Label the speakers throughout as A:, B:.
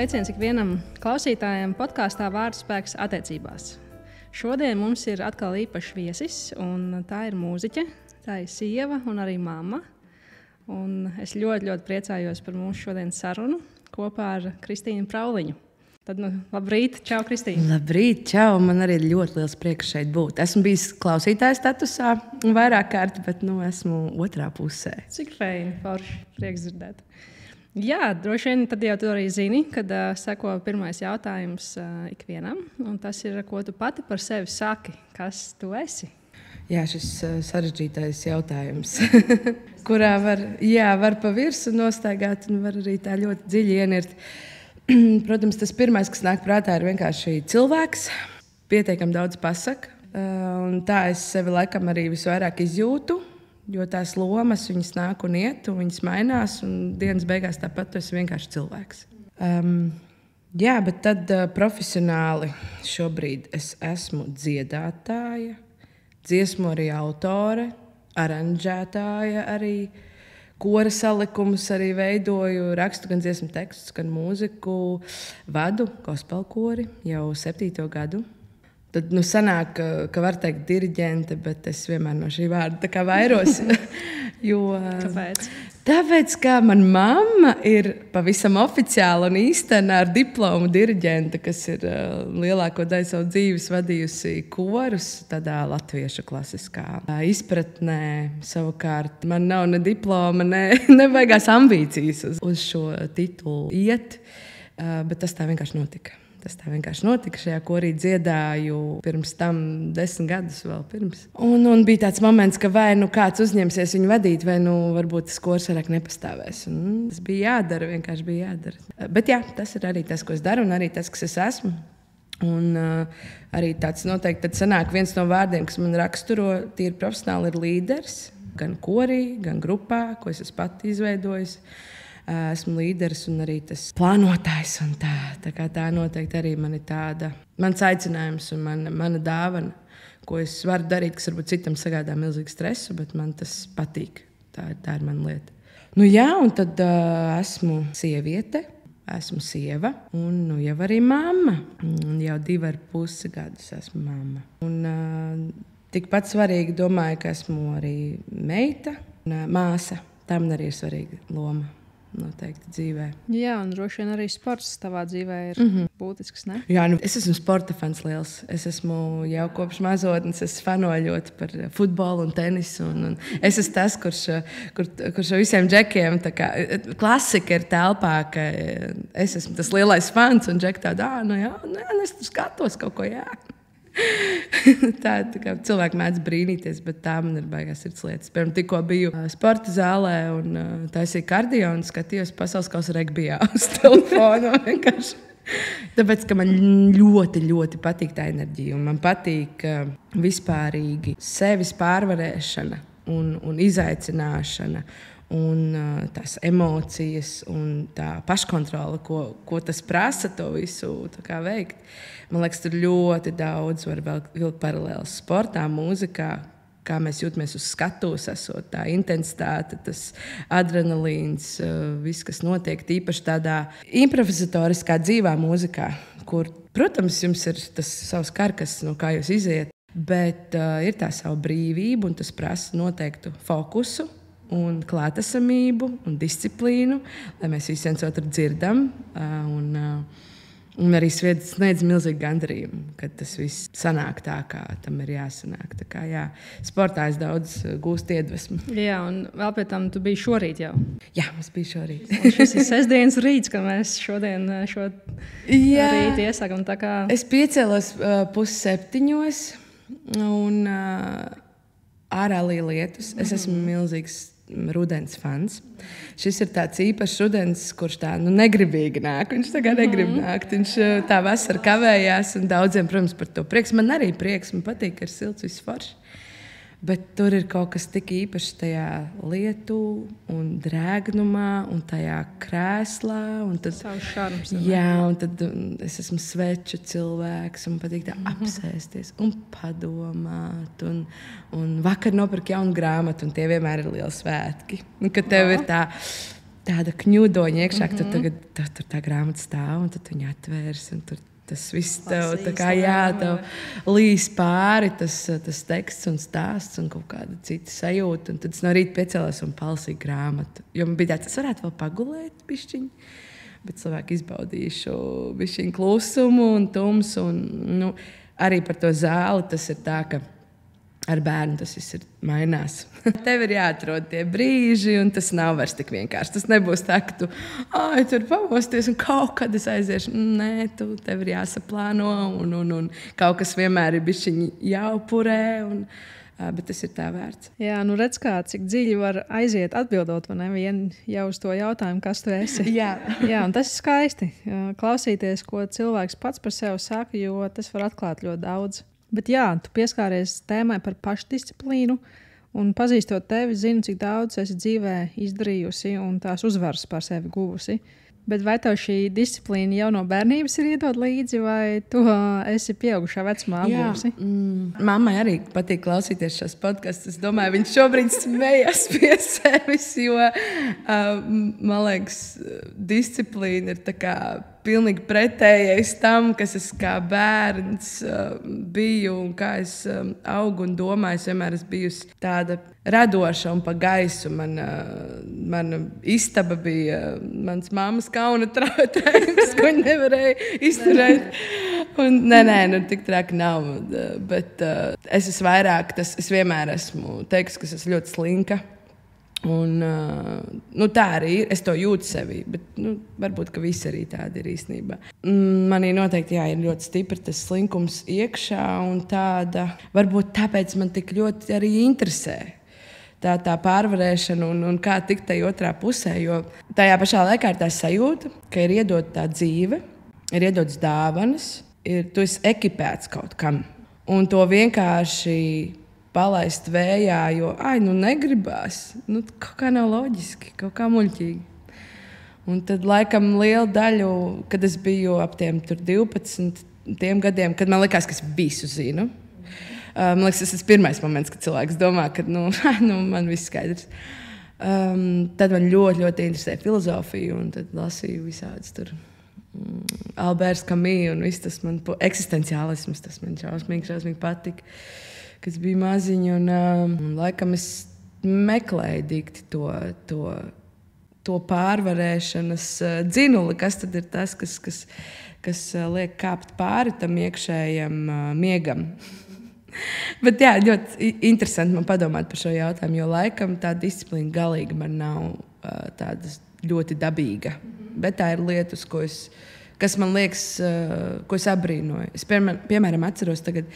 A: Sveiciens ikvienam klausītājam podkāstā Vārdspēks attiecībās. Šodien mums ir atkal īpašs viesis, un tā ir mūziķe, tā ir sieva un arī mamma. Un es ļoti priecājos par mūsu šodienas sarunu kopā ar Kristīnu Prauliņu. Tad, labrīt, čau, Kristīna.
B: Labrīt, čau, man arī ir ļoti liels prieks šeit būt. Esmu bijis klausītāja statusā vairāk kārt, bet esmu otrā pusē.
A: Cik feini, forši, prieks dzirdēt. Jā, droši vien tad jau tu arī zini, kad seko pirmais jautājums ikvienam, un tas ir, ko tu pati par sevi saki, kas tu esi?
B: Jā, šis sarežģītais jautājums, kurā var pa virsu nostaigāt un var arī tā ļoti dziļi ienirt. Protams, tas pirmais, kas nāk prātā, ir vienkārši cilvēks, pietiekami daudz pasaka, un tā es sevi laikam arī visvairāk izjūtu. Jo tās lomas, viņas nāk un iet, un viņas mainās, un dienas beigās tāpat tu esi vienkārši cilvēks. Jā, bet tad profesionāli šobrīd es esmu dziedātāja, dziesmu arī autore, aranžētāja arī, kora salikumus arī veidoju, rakstu gan dziesmu tekstus, gan mūziku, vadu gospel kori jau 7. gadu. Tad sanāk, ka var teikt diriģente, bet es vienmēr no šī vārda tā kā vairos.
A: Kāpēc?
B: Tāpēc, ka mana mamma ir pavisam oficiāla un īstenā ar diplomu diriģente, kas ir lielāko daļu savu dzīves vadījusi korus, tādā latviešu klasiskā izpratnē. Savukārt man nav ne diploma, ne baigās ambīcijas uz šo titulu iet, bet tas tā vienkārši notika. Tas tā vienkārši notika. Šajā korī dziedāju pirms tam 10 gadus vēl pirms. Un bija tāds moments, ka vai kāds uzņemsies viņu vadīt, vai varbūt tas kors vairāk nepastāvēs. Un tas bija jādara, vienkārši bija jādara. Bet jā, tas ir arī tas, ko es daru, un arī tas, kas es esmu. Un arī tāds noteikti tad sanāk viens no vārdiem, kas man raksturo tīri profesionāli, ir līderis. Gan korī, gan grupā, ko es esmu pati izveidojis. Esmu līderis un arī tas plānotājs. Tā noteikti arī man ir tāda mans aicinājums un mana dāvana, ko es varu darīt, kas varbūt citam sagādā milzīgu stresu, bet man tas patīk. Tā ir mana lieta. Jā, un tad esmu sieviete, esmu sieva un jau arī mamma. Un jau 2,5 gadus esmu mamma. Un tikpat svarīgi domāju, ka esmu arī meita un māsa. Tā man arī ir svarīga loma. Noteikti dzīvē.
A: Jā, un droši vien arī sports tavā dzīvē ir būtisks, ne?
B: Jā, es esmu sporta fans liels. Es esmu jau kopš mazotnes, es fanoju ļoti par futbolu un tenisu. Un es esmu tas, kurš visiem džekiem, tā kā klasika ir telpā, ka es esmu tas lielais fans, un džeki tāda, es tur skatos kaut ko, jā. Tā kā cilvēki mēdz brīnīties, bet tā man ir baigās sirdslietas. Pirms tikko biju sporta zālē un taisīju kardio un skatījos pasaules kausa regbijā uz telefonu. Tāpēc, ka man ļoti patīk tā enerģija un man patīk vispārīgi sevis pārvarēšana un izaicināšana. Un tās emocijas un tā paškontrola, ko tas prasa to visu veikt. Man liekas, tur ļoti daudz var vilkt paralēlis sportā, mūzikā, kā mēs jūtamies uz skatuves, esot tā intensitāte, tas adrenalīns, viss, kas notiek, tīpaši tādā improvizatoriskā dzīvā mūzikā, kur, protams, jums ir tas savs karkas, no kā jūs iziet, bet ir tā savu brīvību un tas prasa noteiktu fokusu. Un klātesamību un disciplīnu, lai mēs visi viens otru dzirdam. Un arī sniedz milzīgu gandarījumu, kad tas viss sanāk tā, kā tam ir jāsanāk. Tā kā, jā, sportā es daudz gūstu iedvesmu.
A: Jā, un vēl pie tam tu biji šorīt jau.
B: Jā, es biju šorīt.
A: Šis ir sestdienas rīts, kad mēs šodien šo rītu iesākam.
B: Es piecēlos 6:30 un ārā līja lietus. Es esmu milzīgs rudens fans. Šis ir tāds īpašs rudens, kurš tā negribīgi nāk. Viņš tā kā negrib nākt. Viņš tā vasara kavējās un daudziem, protams, par to prieks. Man arī prieks, man patīk, ka ir silts, viss forši. Bet tur ir kaut kas tik īpašs tajā lietu un drēgnumā un tajā krēslā. Un tad,
A: savs šarms.
B: Jā, un tad es esmu sveču cilvēks un patīk tā apsēsties un padomāt. Un vakar nopirku jaunu grāmatu un tie vienmēr ir lieli svētki. Un, kad tev ir tā tāda kņudoņa iekšā, ka tur tā grāmata stāv un tad viņu atvērs. Tas viss tev tev līs pāri, tas teksts un stāsts un kaut kāda cita sajūta. Un tad es no rīta piecēlos un palasīju grāmatu. Jo man bija tāds, es varētu vēl pagulēt bišķiņi, bet cilvēki izbaudīšu bišķiņu klusumu un tumsu. Un, arī par to zāli tas ir tā, ka ar bērnu tas viss mainās. Tev ir jāatrod tie brīži, un tas nav vairs tik vienkārši. Tas nebūs tā, ka tu tur pamosties un kaut kad es aiziešu. Nē, tev ir jāsaplāno, un kaut kas vienmēr ir bišķiņi jāupurē, bet tas ir tā vērts.
A: Jā, redz kā, cik dziļi var aiziet atbildot, vai ne? Vien jau uz to jautājumu, kas tu esi.
B: Jā,
A: un tas ir skaisti. Klausīties, ko cilvēks pats par sevi saka, jo tas var atklāt ļoti daudz. Bet jā, tu pieskāries tēmai par pašdisciplīnu, un pazīstot tevi, zinu, cik daudz esi dzīvē izdarījusi un tās uzvaras pār sevi guvusi. Bet vai tev šī disciplīna jau no bērnības ir iedod līdzi, vai tu esi pieaugušā vecumā apgūsi?
B: Mammai arī patīk klausīties šos podkastus. Es domāju, viņš šobrīd smējas pie sevis, jo, man liekas, disciplīna ir tā kā pilnīgi pretējais tam, kas es kā bērns biju un kā es augu un domāju. Es vienmēr esmu bijusi tāda radoša un pa gaisu. Mana istaba bija mans mammas kauna trējums, ko viņa nevarēja izturēt. Nē, tik traki nav. Bet es esmu vairāk, es vienmēr esmu teiks, ka es esmu ļoti slinka. Un, tā arī ir. Es to jūtu sevī, bet varbūt visi arī tādi ir īstenībā. Manī noteikti ir ļoti stipri tas slinkums iekšā, un varbūt tāpēc man tik ļoti arī interesē tā pārvarēšana un kā tikt tajā otrā pusē. Jo tajā pašā laikā ir tā sajūta, ka ir iedota tā dzīve, ir iedotas dāvanas, tu esi ekipēts kaut kam. Un to vienkārši palaist vējā, jo negribās. Kaut kā nav loģiski, kaut kā muļķīgi. Un tad laikam lielu daļu, kad es biju ap tiem 12 gadiem, kad man likās, ka es visu zinu. Man liekas, tas ir pirmais moments, kad cilvēks domā, ka man viss skaidrs. Tad man ļoti, ļoti interesē filozofija, un tad lasīju visādas tur. Alberts Camus un viss tas man eksistenciālisms, tas man šausmīgi patika. Kas bija maziņa, un laikam es meklēju dikti to pārvarēšanas dzinuli, kas tad ir tas, kas liek kāpt pāri tam iekšējam miegam. Bet jā, ļoti interesanti man padomāt par šo jautājumu, jo laikam tā disciplīna galīgi man nav tāda ļoti dabīga. Bet tā ir lietas, kas man liekas, ko es abrīnoju. Es, piemēram, atceros tagad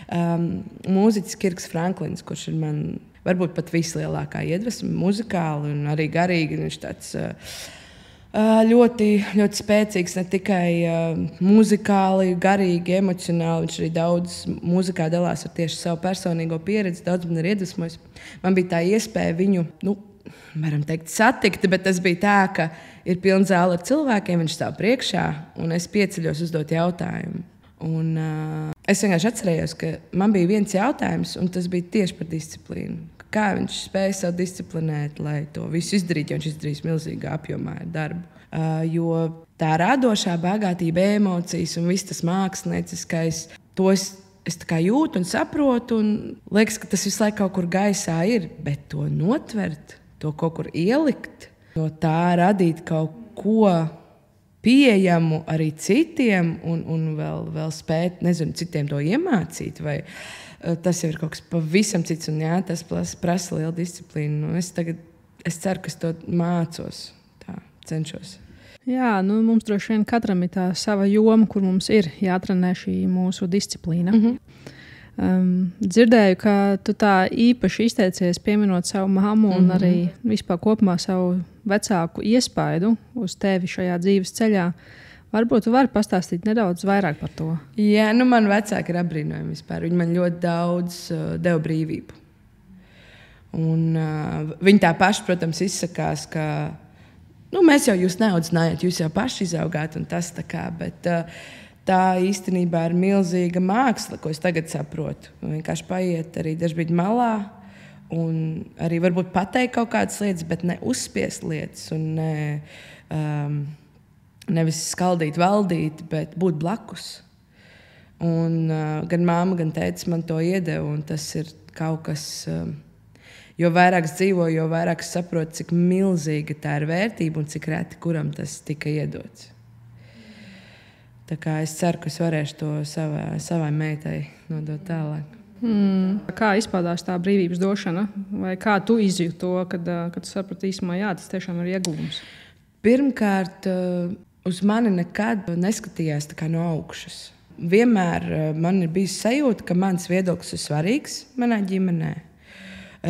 B: mūziķis Kirks Franklins, kurš ir man varbūt pat vislielākā iedvesma muzikāli un arī garīgi. Viņš tāds ļoti, ļoti spēcīgs, ne tikai muzikāli, garīgi, emocionāli. Viņš arī daudz mūzikā dalās ar tieši savu personīgo pieredzi, daudz man ir iedvesmojis. Man bija tā iespēja viņu, varam teikt, satikt, bet tas bija tā, ka ir pilna zāle ar cilvēkiem, viņš stāv priekšā, un es pieceļos uzdot jautājumu. Un, es vienkārši atcerējos, ka man bija viens jautājums, un tas bija tieši par disciplīnu. Kā viņš spēja sev disciplinēt, lai to visu izdarītu, jo viņš izdarīs milzīgā apjomā darbu. Jo tā radošā bagātība, emocijas un viss tas mākslinieckais, to es tā kā jūtu un saprotu, un liekas, ka tas visu laiku kaut kur gaisā ir, bet to notvert, to kaut kur ielikt, no tā radīt kaut ko pieejamu arī citiem un vēl spēt, nezinu, citiem to iemācīt, vai tas jau ir kaut kas pavisam cits, un jā, tas prasa lielu disciplīnu. Es ceru, ka es to mācos, cenšos.
A: Jā, mums droši vien katram ir tā sava joma, kur mums ir jātrenē šī mūsu disciplīna. Dzirdēju, ka tu tā īpaši izteicies pieminot savu mammu un arī vispār kopumā savu vecāku iespaidu uz tevi šajā dzīves ceļā. Varbūt tu vari pastāstīt nedaudz vairāk par to.
B: Jā, man vecāki ir apbrīnojami vispār. Viņi man ļoti daudz deva brīvību. Un viņi tā paši, protams, izsakās, ka mēs jau jūs neaudzinājāt, jūs jau paši izaugāt un tas tā kā, bet tā īstenībā ir milzīga māksla, ko es tagad saprotu. Vienkārši paiet arī dažbrīd malā Un arī varbūt pateikt kaut kādas lietas, bet ne uzspiest lietas un nevis skaldīt, valdīt, bet būt blakus. Un gan māma, gan tētis man to iedeva, un tas ir kaut kas, jo vairāk es dzīvoju, jo vairāk es saprotu, cik milzīga tā ir vērtība un cik reti kuram tas tika iedots. Tā kā es ceru, ka es varēšu to savai meitai nodot tālāk.
A: Kā izpaudās tā brīvības došana? Vai kā tu izjūti to, kad tu saprati īsumā, jā, tas tiešām ir ieguvums?
B: Pirmkārt, uz mani nekad neskatījās tā kā no augšas. Vienmēr man ir bijis sajūta, ka mans viedoklis ir svarīgs manā ģimenē.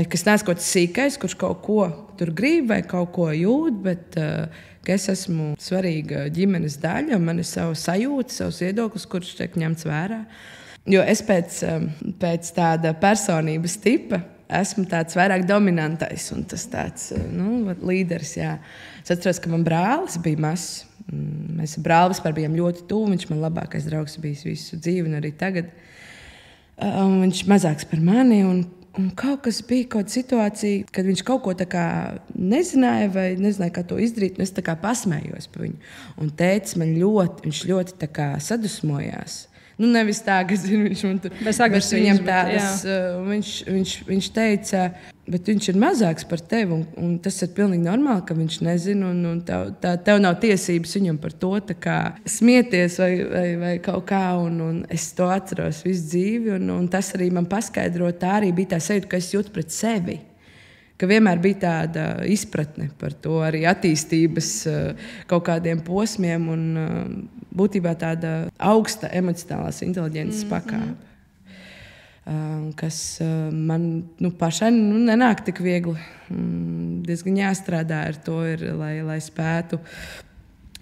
B: Kas neesmu kaut kāds sīkais, kurš kaut ko tur grib vai kaut ko jūt, bet ka es esmu svarīga ģimenes daļa, un man ir sava sajūta, savs viedoklis, kurš tiek ņemts vērā. Jo es pēc tāda personības tipa esmu tāds vairāk dominantais un tas tāds līderis. Jā. Es atceros, ka man brālis bija mazs. Mēs ar brāli vispār bijām ļoti tuvu. Viņš man labākais draugs bijis visu dzīvi un arī tagad. Viņš mazāks par mani. Un kaut kas bija kaut kāda situācija, kad viņš kaut ko tā kā nezināja vai nezināja, kā to izdarīt. Es tā kā pasmējos par viņu. Un tētis man ļoti tā kā sadusmojās. Nevis tā, ka viņš man tur viņam tādas, viņš teica, bet viņš ir mazāks par tevi, un tas ir pilnīgi normāli, ka viņš nezina, un tev nav tiesības viņam par to tā kā smieties vai kaut kā, un es to atceros visu dzīvi, un tas arī man paskaidro, tā arī bija tā sajūta, ka es jūtu pret sevi. Ka vienmēr bija tāda izpratne par to arī attīstības kaut kādiem posmiem un būtībā tāda augsta emocionālās inteliģences pakāpe, kas man pašai nenāk tik viegli. Diezgan jāstrādā ar to, lai spētu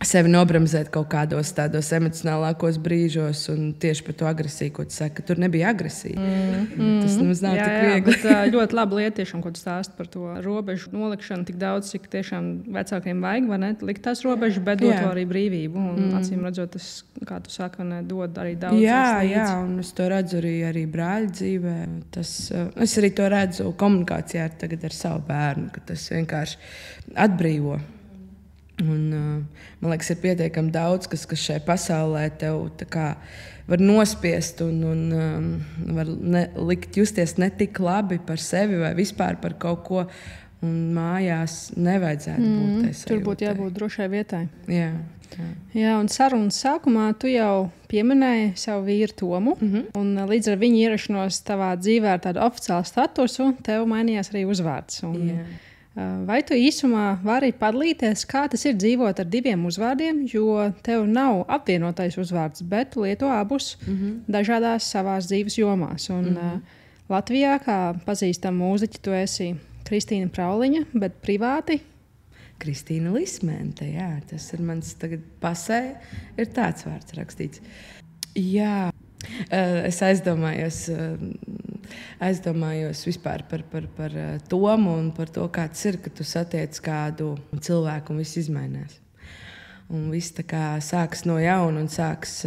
B: sevi nobremzēt kaut kādos tādos emocionālākos brīžos, un tieši par to agresiju, ko tu saki, ka tur nebija agresija. Tas nemaz nav tik viegli.
A: Bet ļoti laba lieta, tiešām, ko tu stāsti par to robežu nolikšanu tik daudz, cik tiešām vecākiem vajag, vai ne, likt tās robežas, bet dot arī brīvību. Un acīm redzot, tas, kā tu saki, dod arī daudz.
B: Jā, un es to redzu arī brāļa dzīvē. Es arī to redzu komunikācijā tagad ar savu bērnu, ka tas vienkārši atbrīvo. Un, man liekas, ir pietiekami daudz, kas šajā pasaulē tev var nospiest un var likt justies ne tik labi par sevi vai vispār par kaut ko. Un mājās nevajadzētu būt.
A: Tur būtu jābūt drošai vietai.
B: Jā,
A: un sarunas sākumā tu jau pieminēji savu vīru Tomu. Un līdz ar viņu ierašanos tavā dzīvē ar tādu oficiālu statusu, tev mainījās arī uzvārds. Vai tu īsumā vari padalīties, kā tas ir dzīvot ar diviem uzvārdiem, jo tev nav apvienotais uzvārds, bet tu lieto abus dažādās savās dzīves jomās. Un Latvijā, kā pazīstama mūziķa, tu esi Kristīna Prauliņa, bet privāti?
B: Kristīna Lismente, jā. Tas ir mans tagad pasē, ir tāds vārds rakstīts. Jā. Es aizdomājos vispār par Tomu un par to, kāds ir, kad tu satiec kādu cilvēku un viss izmainās. Un viss tā kā sāks no jauna un sāks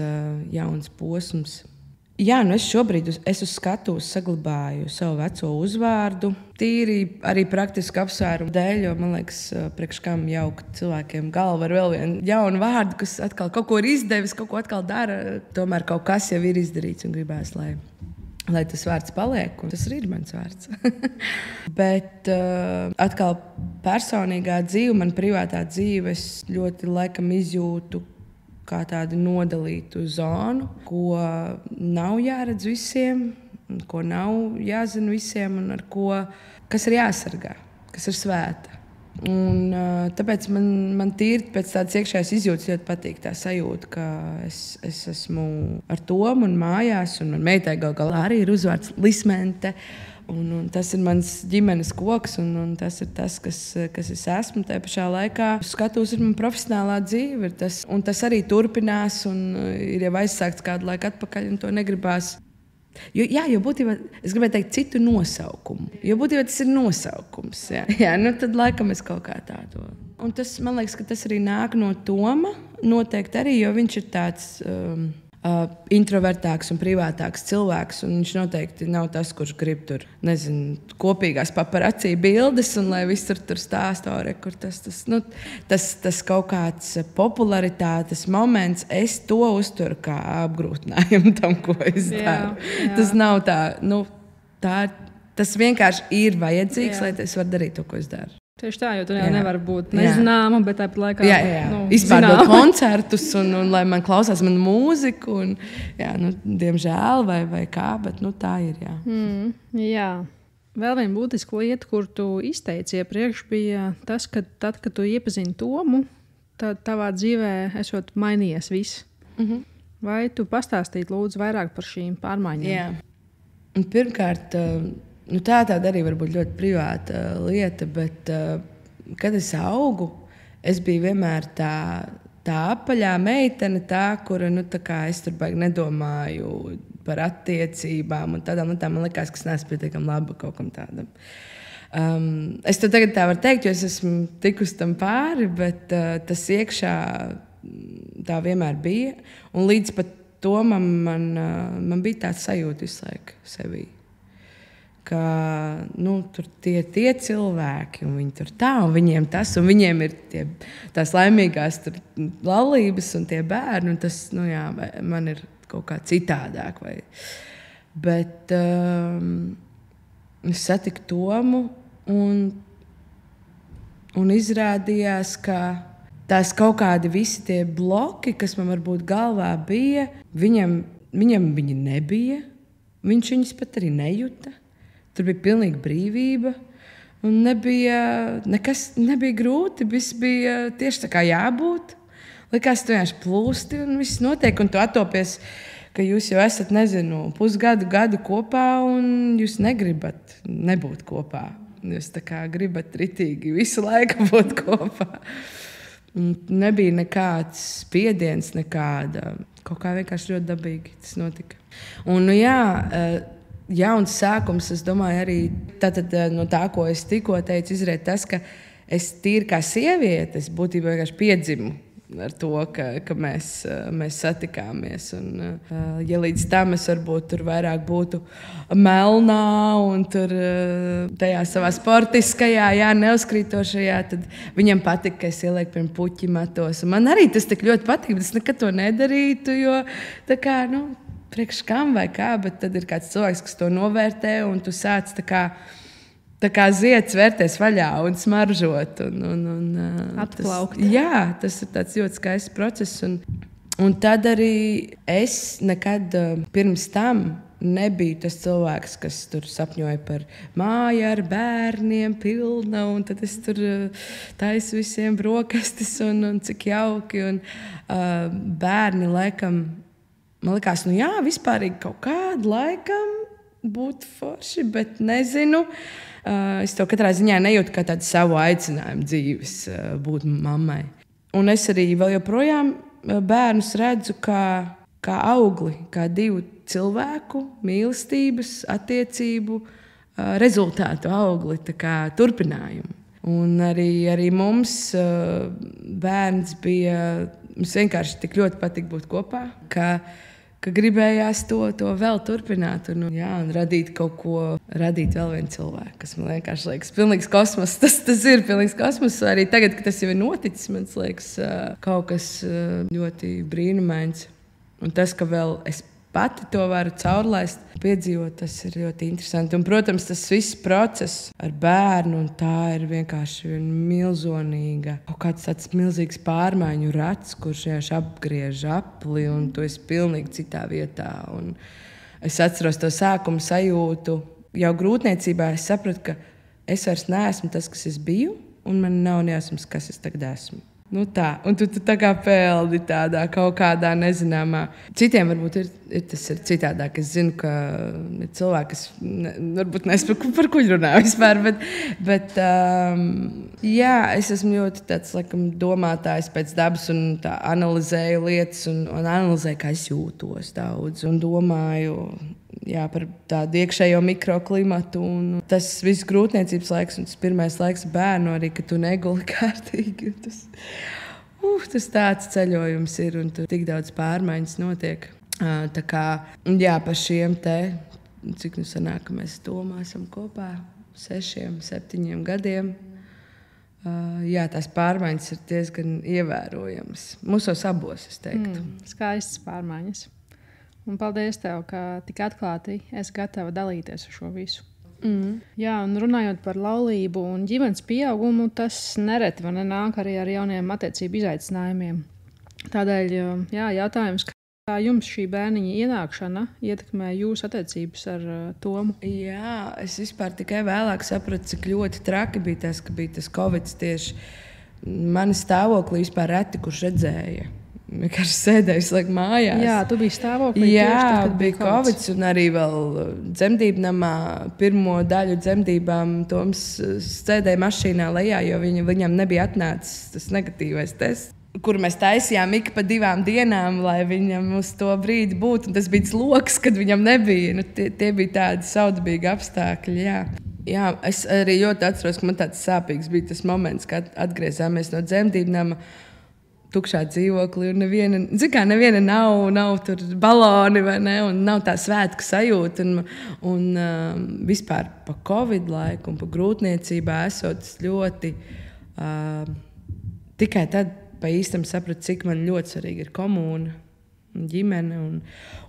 B: jauns posms. Jā, es šobrīd uz skatuves saglabāju savu veco uzvārdu. Tīri arī praktiski apsvērumu dēļ, jo man liekas, priekš kam jaukt cilvēkiem galvu ar vēl vienu jaunu vārdu, kas atkal kaut ko ir izdevis, kaut ko atkal dara. Tomēr kaut kas jau ir izdarīts un gribēs, lai tas vārds paliek, un tas arī ir mans vārds. Bet atkal personīgā dzīve, man privātā dzīve, es ļoti laikam izjūtu kā tādu nodalītu zonu, ko nav jāredz visiem, ko nav jāzina visiem, un kas ir jāsargā, kas ir svēta. Un, tāpēc man tīri pēc tādas iekšējās izjūtas ļoti patīk tā sajūta, ka es esmu ar Tomu un mājās, un man meitai galā arī ir uzvārds Lismente. Un tas ir mans ģimenes koks, un tas ir tas, kas es esmu tajā pašā laikā. Skatos, ir mana profesionālā dzīve. Tas arī turpinās, un ir jau aizsākts kādu laiku atpakaļ, un to negribās. Jo būtībā es gribēju teikt citu nosaukumu. Jo būtībā tas ir nosaukums. Jā, tad laikam es kaut kā tādu. Un man liekas, ka tas arī nāk no Toma. Noteikti arī, jo viņš ir tāds introvertāks un privātāks cilvēks. Un viņš noteikti nav tas, kurš grib tur, nezinu, kopīgās paparacī bildes, un lai viss tur stāsta, kur tas kaut kāds popularitātes moments, es to uzturu kā apgrūtinājumu tam, ko es daru. Tas nav tas vienkārši ir vajadzīgs, lai es varu darīt to, ko es daru.
A: Tieši tā, jo tu jau nevari būt nezināma, bet tāpat laikā
B: izpārdot koncertus un lai man klausās manu mūziku. Un, diemžēl vai kā, bet tā ir.
A: Jā. Vēl viena būtiska lieta, kur tu izteici iepriekš, bija tas, ka tad, kad tu iepazini Tomu, tad tavā dzīvē esot mainījies viss. Vai tu pastāstītu lūdzu vairāk par šīm pārmaiņām?
B: Jā. Un pirmkārt, tā arī var būt ļoti privāta lieta, bet, kad es augu, es biju vienmēr tā apaļā meitene, kura es tur baigi nedomāju par attiecībām un tādām lietām. Man liekas, ka es neesmu pietiekami laba kaut kam tādam. Es to tagad tā varu teikt, jo es esmu tikusi tam pāri, bet tas iekšā tā vienmēr bija. Un līdz pat Tomam man bija tāds sajūta visu laiku sevī. Ka tur tie cilvēki, un viņi tur tā, un viņiem tas, un viņiem ir tās laimīgās laulības un tie bērni, un tas, man ir kaut kā citādāk. Bet es satiku Tomu, un izrādījās, ka tās kaut kādi visi tie bloki, kas man varbūt galvā bija, viņam viņi nebija, viņš viņus pat arī nejuta. Tur bija pilnīga brīvība, un nekas nebija grūti. Viss bija tieši tā kā jābūt. Likās, tu vienkārši plūsti, un viss notiek. Un tu attopies, ka jūs jau esat, gadu kopā, un jūs negribat nebūt kopā. Jūs tā kā gribat ritīgi visu laiku būt kopā. Un nebija nekāds spiediens, nekāda. Kaut kā vienkārši ļoti dabīgi tas notika. Un, jauns sākums, es domāju, arī no tā, ko es tikko teicu, izriet tas, ka es tīri kā sieviete, es būtībā vienkārši piedzimu ar to, ka mēs satikāmies. Un, ja līdz tam es varbūt tur vairāk būtu melnā un tur tajā savā sportiskajā, neuzkrītošajā, tad viņam patika, ka es ielieku pirms puķi matos. Un man arī tas tik ļoti patīk, bet es nekad to nedarītu, jo tā kā, priekš kam vai kā, bet tad ir kāds cilvēks, kas to novērtē, un tu sāc tā kā zieds vērties vaļā un smaržot.
A: Atplaukt.
B: Tas ir tāds ļoti skaists process. Un tad arī es nekad pirms tam nebiju tas cilvēks, kas tur sapņoja par māju ar bērniem pilna, un tad es tur taisu visiem brokastis un cik jauki. Un bērni laikam, man liekas, vispārīgi kaut kādu laikam būtu forši, bet nezinu. Es to katrā ziņā nejūtu kā tādu savu aicinājumu dzīves būt mammai. Un es arī vēl joprojām bērnus redzu kā augli, kā divu cilvēku mīlestības, attiecību rezultātu augli, tā kā turpinājumu. Un arī mums bērns bija, mums vienkārši tik ļoti patika būt kopā, ka gribējās to vēl turpināt un radīt kaut ko, radīt vēl vienu cilvēku, kas man vienkārši liekas pilnīgs kosmos. Tas ir pilnīgs kosmos. Arī tagad, kad tas jau ir noticis, man liekas kaut kas ļoti brīnumains. Un tas, ka vēl es pati to varu caurlaist, piedzīvot, tas ir ļoti interesanti. Un, protams, tas viss process ar bērnu, un tā ir vienkārši milzonīga, kaut kāds tāds milzīgs pārmaiņu rats, kurš vienkārši apgriež apli, un tu esi pilnīgi citā vietā. Un es atceros to sākumu sajūtu. Jau grūtniecībā es sapratu, ka es vairs neesmu tas, kas es biju, un man nav nejausmas, kas es tagad esmu. Tā. Un tu tā kā peldi tādā kaut kādā nezināmā. Citiem varbūt tas ir citādāk. Es zinu, ka ir cilvēki, kas varbūt nesaprot, par ko runā vispār. Bet es esmu ļoti tāds, laikam, domātājs pēc dabas un tā analizēju lietas un analizēju, kā es jūtos daudz un domāju. Par tādu iekšējo mikroklimatu. Tas viss grūtniecības laiks, un tas pirmais laiks bērnu arī, ka tu neguli kārtīgi. Tas tāds ceļojums ir, un tur tik daudz pārmaiņas notiek. Tā kā, jā, par šiem te, cik nu sanāk, ka mēs Tomā esam kopā 6, 7 gadiem. Jā, tās pārmaiņas ir diezgan ievērojamas. Mūsos abos, es teiktu.
A: Skaistas pārmaiņas. Un paldies tev, ka tik atklāti esi gatava dalīties ar šo visu. Jā, un runājot par laulību un ģimenes pieaugumu, tas nereti nāk arī ar jauniem attiecību izaicinājumiem. Tādēļ jautājums, kā jums šī bērniņa ienākšana ietekmē jūsu attiecības ar Tomu?
B: Jā, es vispār tikai vēlāk sapratu, cik ļoti traki bija tas, ka bija tas Covid tieši mani stāvoklī vispār reti, kurš redzēja. Vienkārši sēdēju visu laiku mājās.
A: Jā, tu biji stāvoklī.
B: Jā, bija Covid un arī vēl dzemdību namā. Pirmo daļu dzemdībām Toms sēdēja mašīnā lejā, jo viņam nebija atnācis tas negatīvais tests, kur mēs taisījām ik pa 2 dienām, lai viņam uz to brīdi būtu. Un tas bija sloks, kad viņam nebija. Nu, tie bija tādi saudabīgi apstākļi. Jā, es arī ļoti atceros, ka man tāds sāpīgs bija tas moments, kad atgriezāmies no dzemdību nama. Tukšā dzīvoklī, un neviena nav tur baloni, vai ne, un nav tā svētku sajūta. Vispār pa Covid laiku un pa grūtniecībā esot ļoti, tikai tad pa īstam sapratu, cik man ļoti svarīgi ir komūna, ģimene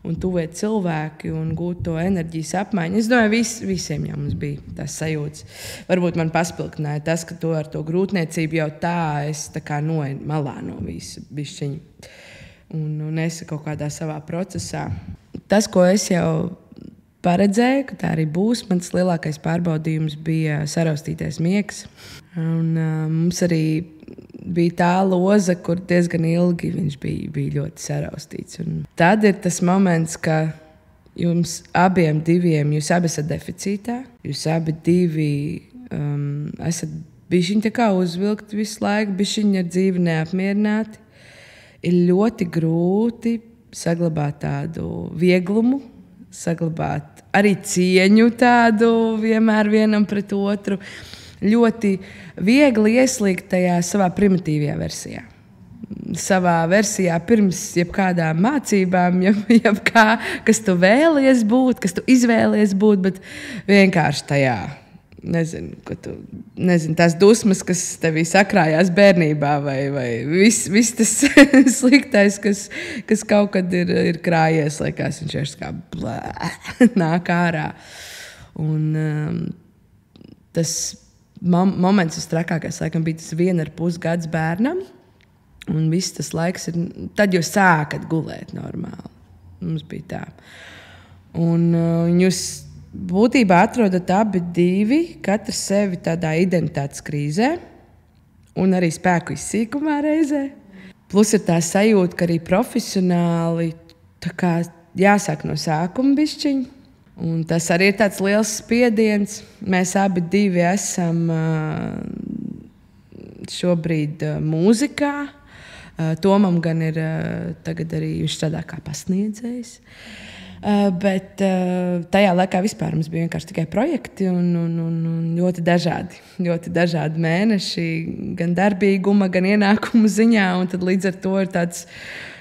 B: un tuvie cilvēki un gūt to enerģijas apmaiņu. Es domāju, visiem jau mums bija tās sajūtas. Varbūt man paspilgtināja tas, ka to ar to grūtniecību jau tā es tā kā noeju malā no visu bišķiņu. Un es kaut kādā savā procesā. Tas, ko es jau paredzēju, ka tā arī būs, mans lielākais pārbaudījums bija saraustītais miegs. Un mums arī bija tā loza, kur diezgan ilgi viņš bija ļoti saraustīts. Un tad ir tas moments, ka jums abiem diviem, jūs abi esat deficītā, jūs abi divi esat bišķiņi tā kā uzvilkti visu laiku, bišķiņi ar dzīvi neapmierināti. Ir ļoti grūti saglabāt tādu vieglumu, saglabāt arī cieņu tādu vienmēr vienam pret otru. Ļoti viegli ieslīgt tajā savā primitīvajā versijā. Savā versijā pirms jebkādām mācībām, jebkā, kas tu vēlies būt, kas tu izvēlies būt, bet vienkārši tajā, tās dusmas, kas tevī sakrājās bērnībā, vai viss tas sliktais, kas kaut kad ir krājies, liekas, viņš ir kā blē, nāk ārā. Un tas moments trakākais, laikam, bija tas 1,5 gads bērnam. Un viss tas laiks ir, tad jūs sākat gulēt normāli. Mums bija tā. Un jūs būtībā atrodat abi divi, katrs sevi tādā identitātes krīzē un arī spēku izsīkumā reizē. Plus ir tā sajūta, ka arī profesionāli tā kā jāsāk no sākuma bišķiņi. Un tas arī ir tāds liels spiediens. Mēs abi divi esam šobrīd mūzikā. Tomam gan ir tagad arī viņš strādā kā pasniedzējs. Bet tajā laikā vispār mums bija vienkārši tikai projekti un ļoti dažādi mēneši, gan darbīguma, gan ienākumu ziņā. Un tad līdz ar to ir tāds.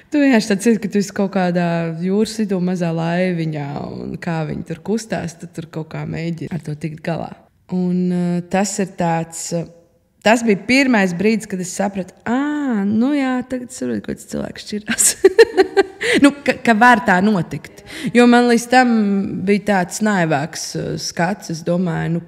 B: Tu vienkārši tāds ir, ka tu esi kaut kādā jūras vidū mazā laiviņā, un kā viņi tur kustās, tad tur kaut kā mēģina ar to tikt galā. Un tas bija pirmais brīdis, kad es sapratu, tagad saprotu, ka cilvēks šķirās. Ka var tā notikt. Jo man līdz tam bija tāds naivāks skats. Es domāju,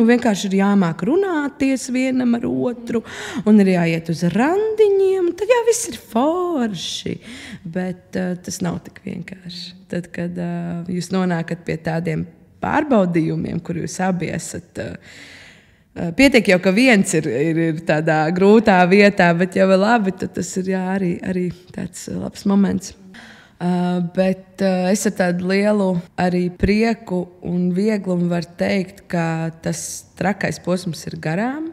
B: vienkārši ir jāmāk runāties vienam ar otru, un ir jāiet uz randiņiem, tad jau viss ir forši. Bet tas nav tik vienkārši. Tad, kad jūs nonākat pie tādiem pārbaudījumiem, kur jūs abi esat. Pietiek jau, ka viens ir tādā grūtā vietā, bet jau labi, tad tas ir arī tāds labs moments. Bet es ar tādu lielu arī prieku un vieglumu varu teikt, ka tas trakais posms ir garām,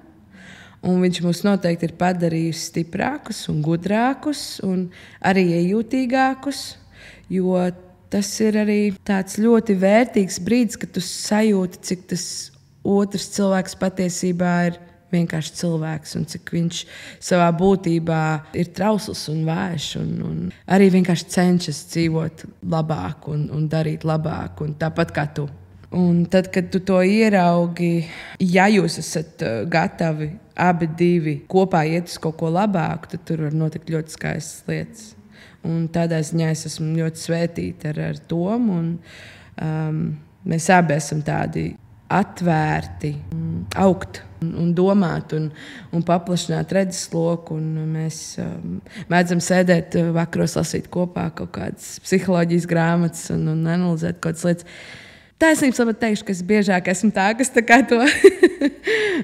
B: un viņš mūs noteikti ir padarījis stiprākus un gudrākus un arī iejūtīgākus, jo tas ir arī tāds ļoti vērtīgs brīdis, kad tu sajūti, cik tas otrs cilvēks patiesībā ir vienkārši cilvēks un cik viņš savā būtībā ir trausls un vājš un arī vienkārši cenšas dzīvot labāk un darīt labāk un tāpat kā tu. Un tad, kad tu to ieraugi, ja jūs esat gatavi abi divi kopā iet uz kaut ko labāku, tad tur var notikt ļoti skaistas lietas. Un tādā ziņā es esmu ļoti svētīta ar Tomu. Mēs abi esam tādi atvērti, augt un domāt un paplašināt redzesloku. Mēs mēdzam sēdēt vakaros, lasīt kopā kaut kādas psiholoģijas grāmatas un analizēt kaut kādas lietas. Taisnības labāk teikšu, ka es biežāk esmu tā, kas tā kā to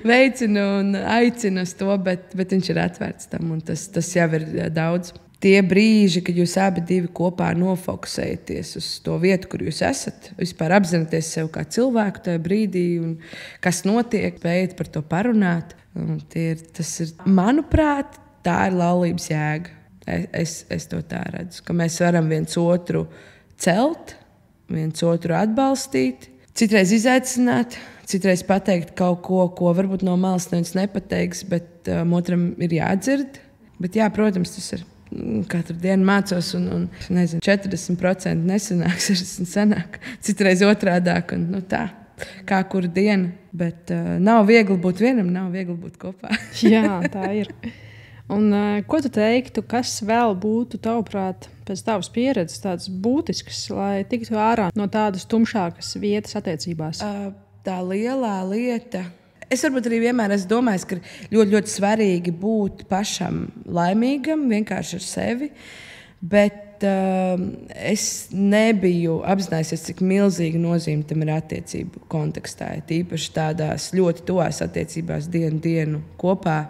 B: veicina un aicina uz to, bet viņš ir atvērts tam, un tas jau ir daudz. Tie brīži, kad jūs abi divi kopā nofokusējaties uz to vietu, kur jūs esat, vispār apzināties sev kā cilvēku tajā brīdī, un kas notiek, spējat par to parunāt. Manuprāt, tā ir laulības jēga. Es to tā redzu, ka mēs varam viens otru celt, viens otru atbalstīt, citreiz izaicināt, citreiz pateikt kaut ko, ko varbūt no malas neviens nepateiks, bet otram ir jādzird. Bet jā, protams, tas ir. Katru dienu mācos, un nezinu, 40% nesanāk, 60% sanāk, citreiz otrādāk. Tā, kā kura diena. Bet nav viegli būt vienam, nav viegli būt kopā.
A: Jā, tā ir. Un, ko tu teiktu, kas vēl būtu tavuprāt, pēc tavas pieredzes, tāds būtisks, lai tiktu ārā no tādas tumšākas vietas attiecībās?
B: Tā lielā lieta. Es varbūt arī vienmēr esmu domājis, ka ļoti, ļoti svarīgi būt pašam laimīgam, vienkārši ar sevi. Bet es nebiju apzinājusies, cik milzīga nozīme tam ir attiecību kontekstā. Tīpaši tādās ļoti tuvās attiecībās dienu kopā.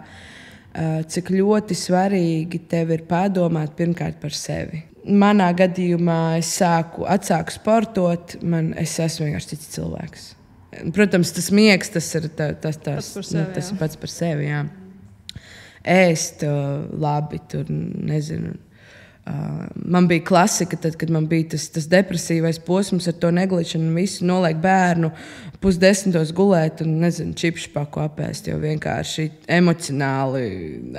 B: Cik ļoti svarīgi tev ir padomāt pirmkārt par sevi. Manā gadījumā es atsāku sportot, es esmu vienkārši cits cilvēks. Protams, tas miegs, tas ir tas pats par sevi. Jā. Ēst labi, tur nezinu. Man bija klasika, tad, kad man bija tas depresīvais posms ar to neglišanu, visu noliek bērnu 9:30 gulēt un, nezinu, čipšpaku apēst, jo vienkārši emocionāli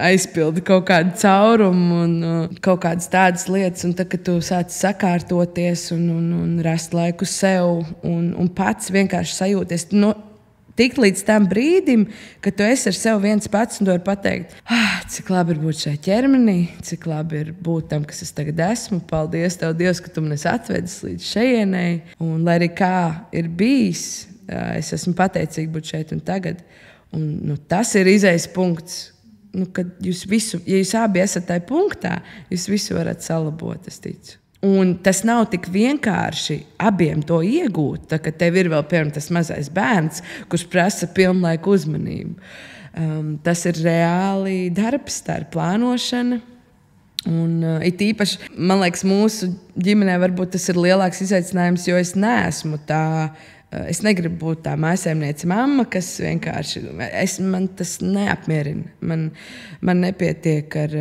B: aizpildi kaut kādu caurumu un kaut kādas tādas lietas. Un tad, kad tu sāc sakārtoties un rast laiku sev un pats vienkārši sajūties, tik līdz tam brīdim, kad tu esi ar sevi viens pats un tu vari pateikt, cik labi ir būt šajā ķermenī, cik labi ir būt tam, kas es tagad esmu. Paldies Tev, Dievs, ka Tu mani atvedis līdz šejienei. Un, lai arī kā ir bijis, es esmu pateicīga būt šeit un tagad. Un, tas ir izējas punkts, kad jūs visu, ja jūs abi esat tajā punktā, jūs visu varat salabot, es ticu. Un tas nav tik vienkārši abiem to iegūt, tā, ka tev ir vēl piemēram tas mazais bērns, kurš prasa pilnlaiku uzmanību. Tas ir reāli darbs, tā ir plānošana. Un, it īpaši, man liekas, mūsu ģimenē varbūt tas ir lielāks izaicinājums, jo es neesmu tā. Es negribu būt tā mājsaimniece mamma, kas vienkārši man tas neapmierina. Man nepietiek ar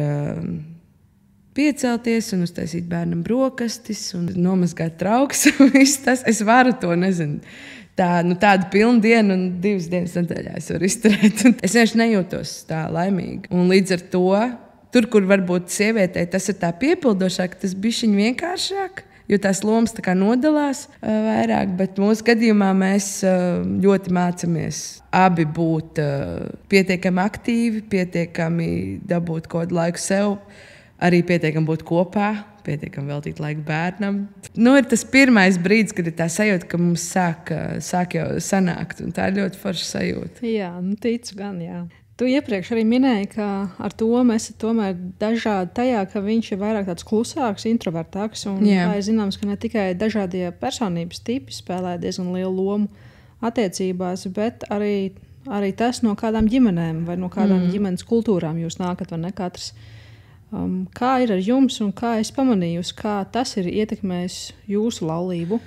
B: piecelties un uztaisīt bērnam brokastis un nomazgāt trauks. Es varu to, nezinu, tādu pilnu dienu un 2 dienas nedēļā es varu izturēt. Es vienkārši nejūtos tā laimīgi. Un līdz ar to, tur, kur varbūt sievietei tas ir tā piepildošāk, tas bišķiņ vienkāršāk, jo tās lomas tā kā nodalās vairāk. Bet mūsu gadījumā mēs ļoti mācāmies abi būt pietiekami aktīvi, pietiekami dabūt kaut kādu laiku sev, arī pietiekami būt kopā, pietiekami veltīt laiku bērnam. Ir tas pirmais brīdis, kad ir tā sajūta, ka mums sāk jau sanākt, un tā ir ļoti forša sajūta.
A: Jā, ticu gan, jā. Tu iepriekš arī minēji, ka ar to mēs tomēr dažādi tajā, ka viņš ir vairāk tāds klusāks, introvertāks, un tā ir zināms, ka ne tikai dažādie personības tipi spēlē diezgan lielu lomu attiecībās, bet arī tas, no kādām ģimenēm vai no kādām ģimenes kultūrām jūs nākat, vai ne katrs. Kā ir ar jums un kā es pamanīju, kā tas ir ietekmējis jūsu laulību?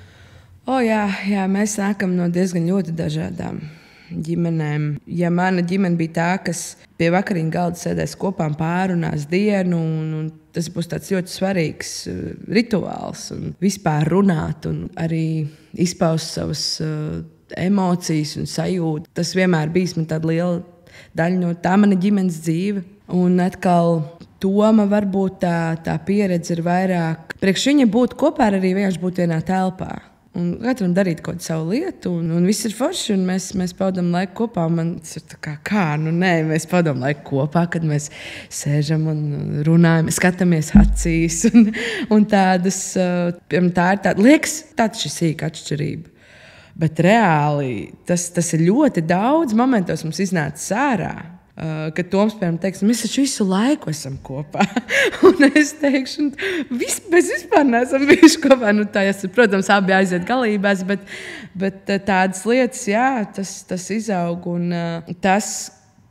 B: Jā, mēs nākam no diezgan ļoti dažādām ģimenēm. Ja mana ģimene bija tā, kas pie vakariņu galda sēdēs kopā un pārunās dienu, un tas būs tāds ļoti svarīgs rituāls, un vispār runāt un arī izpaust savas emocijas un sajūtu, tas vienmēr bijis man tāda liela daļa no tā mana ģimenes dzīve. Un atkal Toma varbūt tā pieredze ir vairāk. Priekš viņa būt kopā arī vienkārši būt vienā telpā. Un katram darīt kaut kādu savu lietu, un viss ir forši, un mēs pavadām laiku kopā. Man tas ir mēs pavadām laiku kopā, kad mēs sēžam un runājam, skatāmies acīs. Un tādas, tā ir tāda, liekas, tāda šī sīka atšķirība. Bet reāli tas ir ļoti daudz momentos mums iznāca sārā. Kad Toms, piemēram, teiks, mēs taču visu laiku esam kopā. Un es teikšu, mēs vispār neesam bijuši kopā. Protams, abi aiziet galībās, bet tādas lietas, jā, tas izaug. Un tas,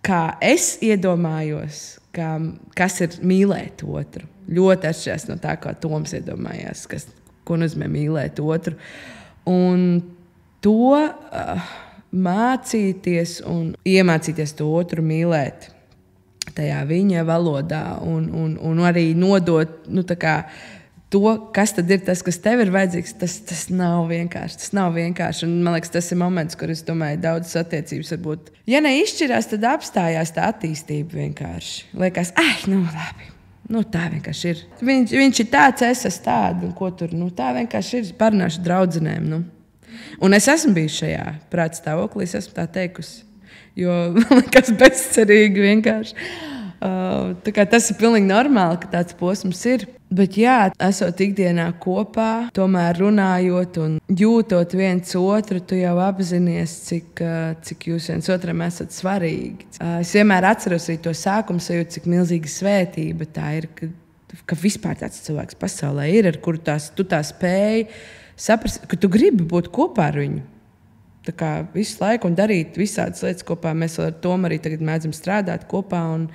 B: kā es iedomājos, kas ir mīlēt otru, ļoti atšķirās no tā, kā Toms iedomājās, ko nozīmē mīlēt otru. Un to... mācīties un iemācīties to otru mīlēt tajā viņa valodā un arī nodot to, kas tad ir tas, kas tev ir vajadzīgs. Tas nav vienkārši. Tas nav vienkārši. Un, man liekas, tas ir moments, kur es domāju, daudzas attiecības varbūt. Ja neizšķirās, tad apstājās tā attīstība vienkārši. Liekas, labi. Tā vienkārši ir. Viņš ir tāds, es esmu tāds, un ko tur. Tā vienkārši ir. Parunāšu draudzenēm. Un es esmu bijis šajā prāta stāvoklī, es esmu tā teikusi. Jo man liekas, bezcerīgi vienkārši. Tas ir pilnīgi normāli, ka tāds posms ir. Bet, jā, esot ikdienā kopā, tomēr runājot un jūtot viens otru, tu jau apzinies, cik jūs viens otram esat svarīgi. Es vienmēr atceros arī to sākumu sajūtu, cik milzīga svētība tā ir, ka vispār tāds cilvēks pasaulē ir, ar kuru tu tā spēji saprast, ka tu gribi būt kopā ar viņu. Tā kā visu laiku un darīt visādas lietas kopā. Mēs ar Tomu arī tagad mēdzam strādāt kopā. Un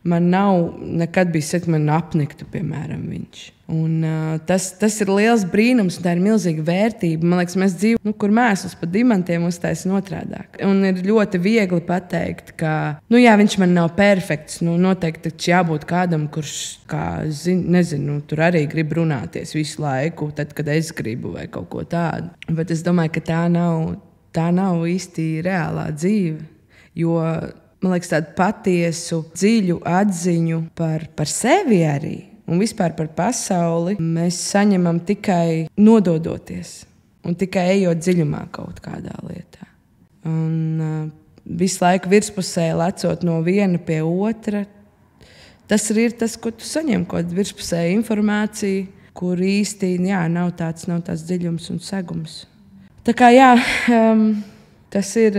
B: man nav nekad bijis ka man apniktu, piemēram, viņš. Un, tas ir liels brīnums, un tā ir milzīga vērtība. Man liekas, mēs dzīvojam, kur mēsls pa dimantiem uztaisam otrādāk. Un ir ļoti viegli pateikt, ka viņš man nav perfekts. Noteikti jābūt kādam, kurš, tur arī grib runāties visu laiku, tad, kad es gribu vai kaut ko tādu. Bet es domāju, ka tā nav īsti reālā dzīve. Jo, man liekas, tādu patiesu, dziļu atziņu par sevi arī un vispār par pasauli mēs saņemam tikai nododoties un tikai ejot dziļumā kaut kādā lietā. Un visu laiku virspusē lecot no viena pie otra, tas arī ir tas, ko tu saņem, kaut kāda virspusēja informācija, kur īsti nav tāds dziļums un segums. Tā kā tas ir,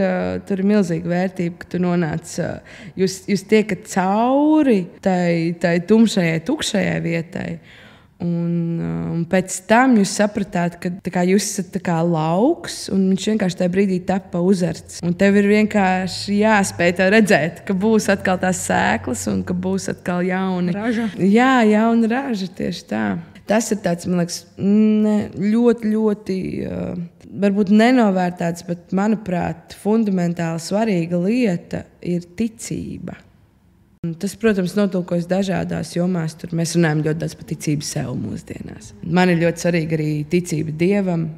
B: tur ir milzīga vērtība, ka tu nonāc, jūs tiekat cauri tai tumšajai, tukšajai vietai. Un pēc tam jūs sapratāt, ka jūs esat lauks, un viņš vienkārši tajā brīdī tapa uzarts. Un tev ir vienkārši jāspēj tev redzēt, ka būs atkal tās sēklas, un ka būs atkal jauna
A: raža.
B: Jā, jauna raža, tieši tā. Tas ir tāds, man liekas, ļoti, ļoti, varbūt nenovērtēts, bet, manuprāt, fundamentāli svarīga lieta ir ticība. Un tas, protams, notulkojas dažādās jomās. Tur mēs runājam ļoti daudz par ticību sev mūsdienās. Man ir ļoti svarīga arī ticība Dievam,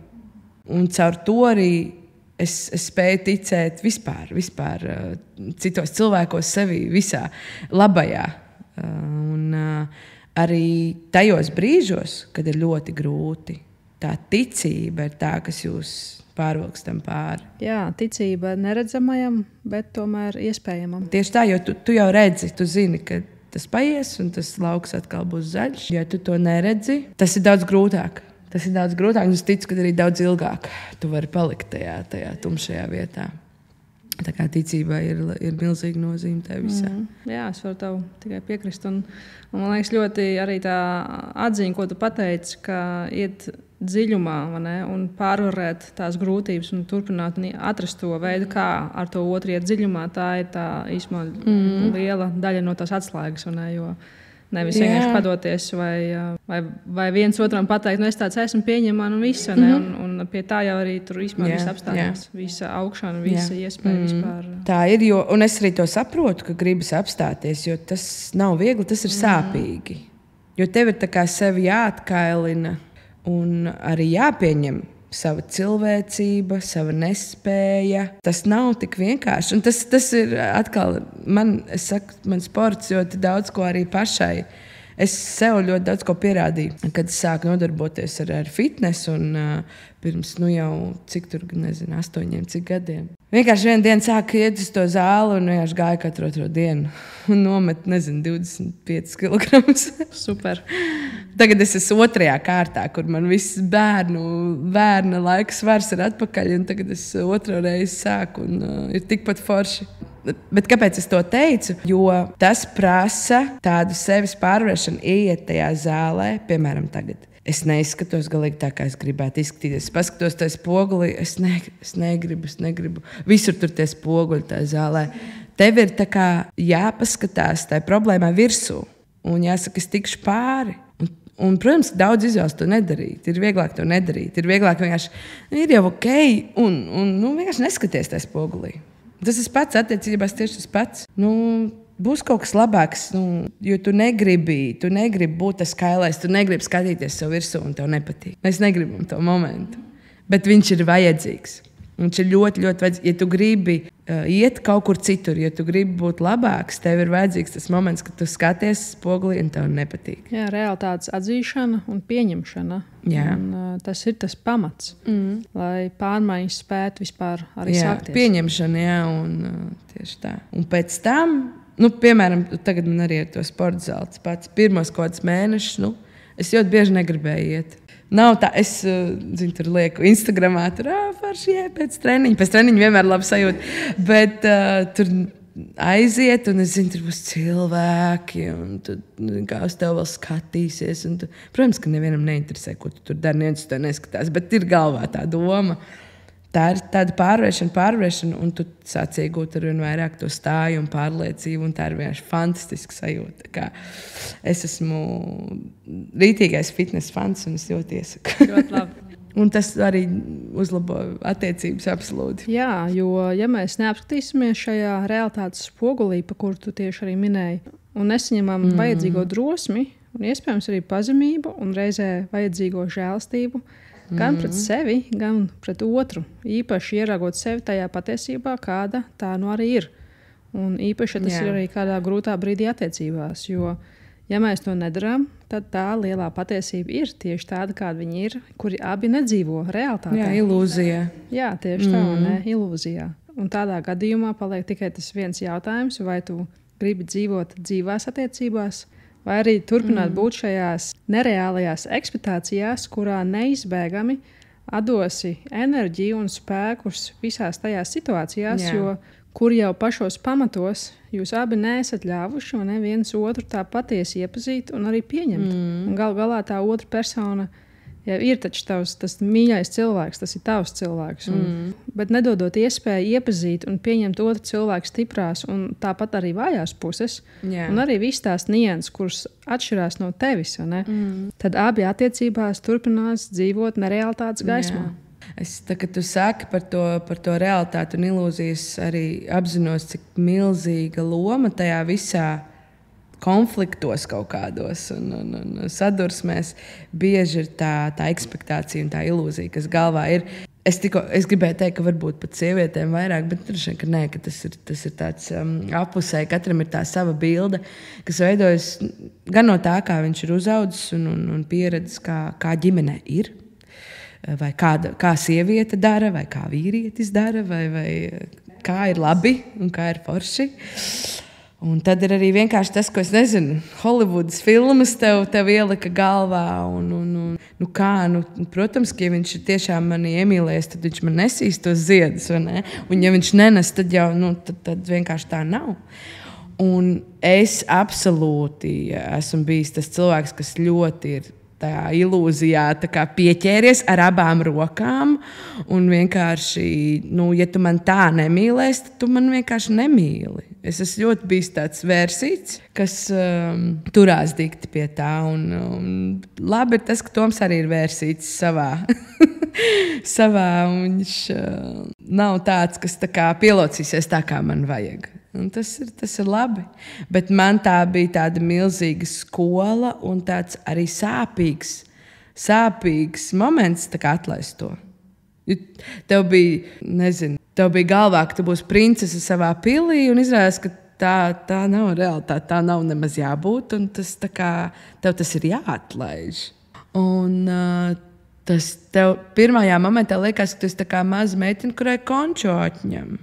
B: un caur to arī es spēju ticēt vispār citos cilvēkos, sevi visā labajā. Arī tajos brīžos, kad ir ļoti grūti, tā ticība ir tā, kas jūs pārvilks tam pāri.
A: Jā, ticība neredzamajam, bet tomēr iespējamam.
B: Tieši tā, jo tu jau redzi, tu zini, ka tas paies un tas lauks atkal būs zaļš. Ja tu to neredzi, tas ir daudz grūtāk. Un es ticu, ka arī daudz ilgāk tu vari palikt tajā tumšajā vietā. Tā kā ticībai ir milzīga nozīme tajā visā.
A: Jā, es varu tev tikai piekrist. Un man liekas, ļoti arī tā atziņa, ko tu pateici, ka iet dziļumā un pārvarēt tās grūtības un turpināt un atrast to veidu, kā ar to otru iet dziļumā. Tā ir tā īstenībā liela daļa no tās atslēgas. Jo nevis vienkārši padoties vai viens otram pateikt, es tāds esmu pieņemama un viss. Un pie tā jau arī tur viss apstājās. Visa augšana, visa iespēja vispār.
B: Tā ir, un es arī to saprotu, ka gribas apstāties, jo tas nav viegli, tas ir sāpīgi. Jo tev ir tā kā sevi jāatkailina un arī jāpieņem sava cilvēcība, sava nespēja. Tas nav tik vienkārši. Un tas ir atkal, es saku, man sports ļoti daudz ko arī pašai. Es sev ļoti daudz ko pierādīju, kad es sāku nodarboties ar fitnesu un pirms, jau cik tur, nezinu, 8 gadiem. Vienkārši vienu dienu sāku iet uz to zāli un vienkārši gāju katru otro dienu un nomet, 25 kg.
A: Super.
B: Tagad es esmu otrajā kārtā, kur man viss bērna laika svars ir atpakaļ, un tagad es otro reizi sāku un ir tikpat forši. Bet kāpēc es to teicu? Jo tas prasa tādu sevis pārvarēšanu, ieiet tajā zālē, piemēram, tagad. Es neizskatos galīgi tā, kā es gribētu izskatīties. Es paskatos tajā spogulī, es negribu. Visur tur tie spoguļi tajā zālē. Tev ir tā kā jāpaskatās tajā problēmai virsū. Un jāsaka, es tikšu pāri. Un, protams, daudz izvēlas to nedarīt. Ir vieglāk to nedarīt. Ir vieglāk vienkārši ir jau ok, un vienkārši neskaties tajā spogulī. Tas ir pats attiecībās tieši tas pats. Būs kaut kas labāks, jo tu negribi būt tas kailais, tu negribi skatīties sev virsū un tev nepatīk. Mēs negribam to momentu, bet viņš ir vajadzīgs. Viņš ir ļoti, ļoti vajadzīgs. Ja tu gribi iet kaut kur citur, ja tu gribi būt labāks, tev ir vajadzīgs tas moments, kad tu skaties spogulī un tev nepatīk. Jā,
A: realitātes atzīšana un pieņemšana. Un, tas ir tas pamats, lai pārmaiņas spētu vispār arī sākties.
B: Pieņemšana, jā, un tieši tā. Un pēc tam, piemēram, tagad man arī ir to sporta zāles pats. Pirmos kaut kādus mēnešus, es ļoti bieži negribēju iet. Nav tā, es tur lieku Instagramā, tur forši pēc treniņa. Pēc treniņa vienmēr labi sajūta. Bet tur aiziet, un es zinu, tur būs cilvēki, un tu kā uz tevi vēl skatīsies. Protams, ka nevienam neinteresē, ko tu tur dari, neviens to neskatās, bet ir galvā tā doma. Tā ir tāda pārvēršana, un tu sāc iegūt ar vien vairāk to stāju un pārliecību, un tā ir vienkārši fantastiska sajūta. Kā es esmu rītīgais fitness fans, un es ļoti iesaku.
A: Ļoti labi.
B: Un tas arī uzlabo attiecības absolūti.
A: Jā, jo ja mēs neapskatīsimies šajā realitātes spogulī, pa kuru tu tieši arī minēji, un nesaņemam vajadzīgo drosmi, un iespējams arī pazemību, un reizē vajadzīgo žēlastību, gan pret sevi, gan pret otru. Īpaši ieraugot sevi tajā patiesībā, kāda tā arī ir. Un īpaši tas ir arī kādā grūtā brīdī attiecībās. Jo, ja mēs to nedarām, tad tā lielā patiesība ir tieši tāda, kāda viņi ir, kuri abi nedzīvo realitātē.
B: Jā, ilūzijā.
A: Jā, tieši tā, ne, ilūzijā. Un tādā gadījumā paliek tikai tas viens jautājums, vai tu gribi dzīvot dzīvās attiecībās, vai arī turpināt būt šajās nereālajās ekspektācijās, kurā neizbēgami atdosi enerģiju un spēkus visās tajās situācijās, jo kur jau pašos pamatos jūs abi neesat ļāvuši viens otru tā patiesi iepazīt un arī pieņemt. Un galu galā tā otra persona jau ir taču tas mīļais cilvēks, tas ir tavs cilvēks. Bet nedodot iespēju iepazīt un pieņemt otru cilvēku stiprās un tāpat arī vājās puses, un arī visas tās nianses, kuras atšķirās no tevis, tad abi attiecībās turpinās dzīvot nerealitātes gaismā.
B: Kad tu saki par to realitāti un ilūzijas, arī apzinos, cik milzīga loma tajā visā konfliktos kaut kādos un sadursmēs bieži ir tā ekspektācija un tā ilūzija, kas galvā ir. Es gribēju teikt, ka varbūt pat sievietēm vairāk, bet tas ir tāds apusēji. Katram ir tā sava bilde, kas veidojas gan no tā, kā viņš ir uzaudzis un pieredzis, kā ģimenē ir. Vai kā sieviete dara, vai kā vīrietis dara, vai kā ir labi un kā ir forši. Un tad ir arī vienkārši tas, ko es nezinu, Holivudas filmas tev ielika galvā. Protams, ka ja viņš ir tiešām mani iemīlējies, tad viņš man nesīs tos ziedus. Un ja viņš nenes, tad jau tad vienkārši tā nav. Un es absolūti esmu bijis tas cilvēks, kas ļoti ir tajā ilūzijā pieķēries ar abām rokām. Un vienkārši, ja tu man tā nemīlēsi, tad tu man vienkārši nemīli. Es esmu ļoti bijis tāds vērsīts, kas turās dikti pie tā. Un labi ir tas, ka Toms arī ir vērsīts savā. Viņš nav tāds, kas pielocīsies tā, kā man vajag. Un tas ir labi. Bet man tā bija tāda milzīga skola un tāds arī sāpīgs moments atlaist to. Tev bija, nezinu, tev bija galvā, ka tu būsi princese savā pilī, un izrādās, ka tā nav realitāte, tā nav nemaz jābūt, un tas tā kā tev tas ir jāatlaiž. Un tas tev pirmajā momentā liekas, ka tu esi tā kā maza meitene, kurai konču atņem.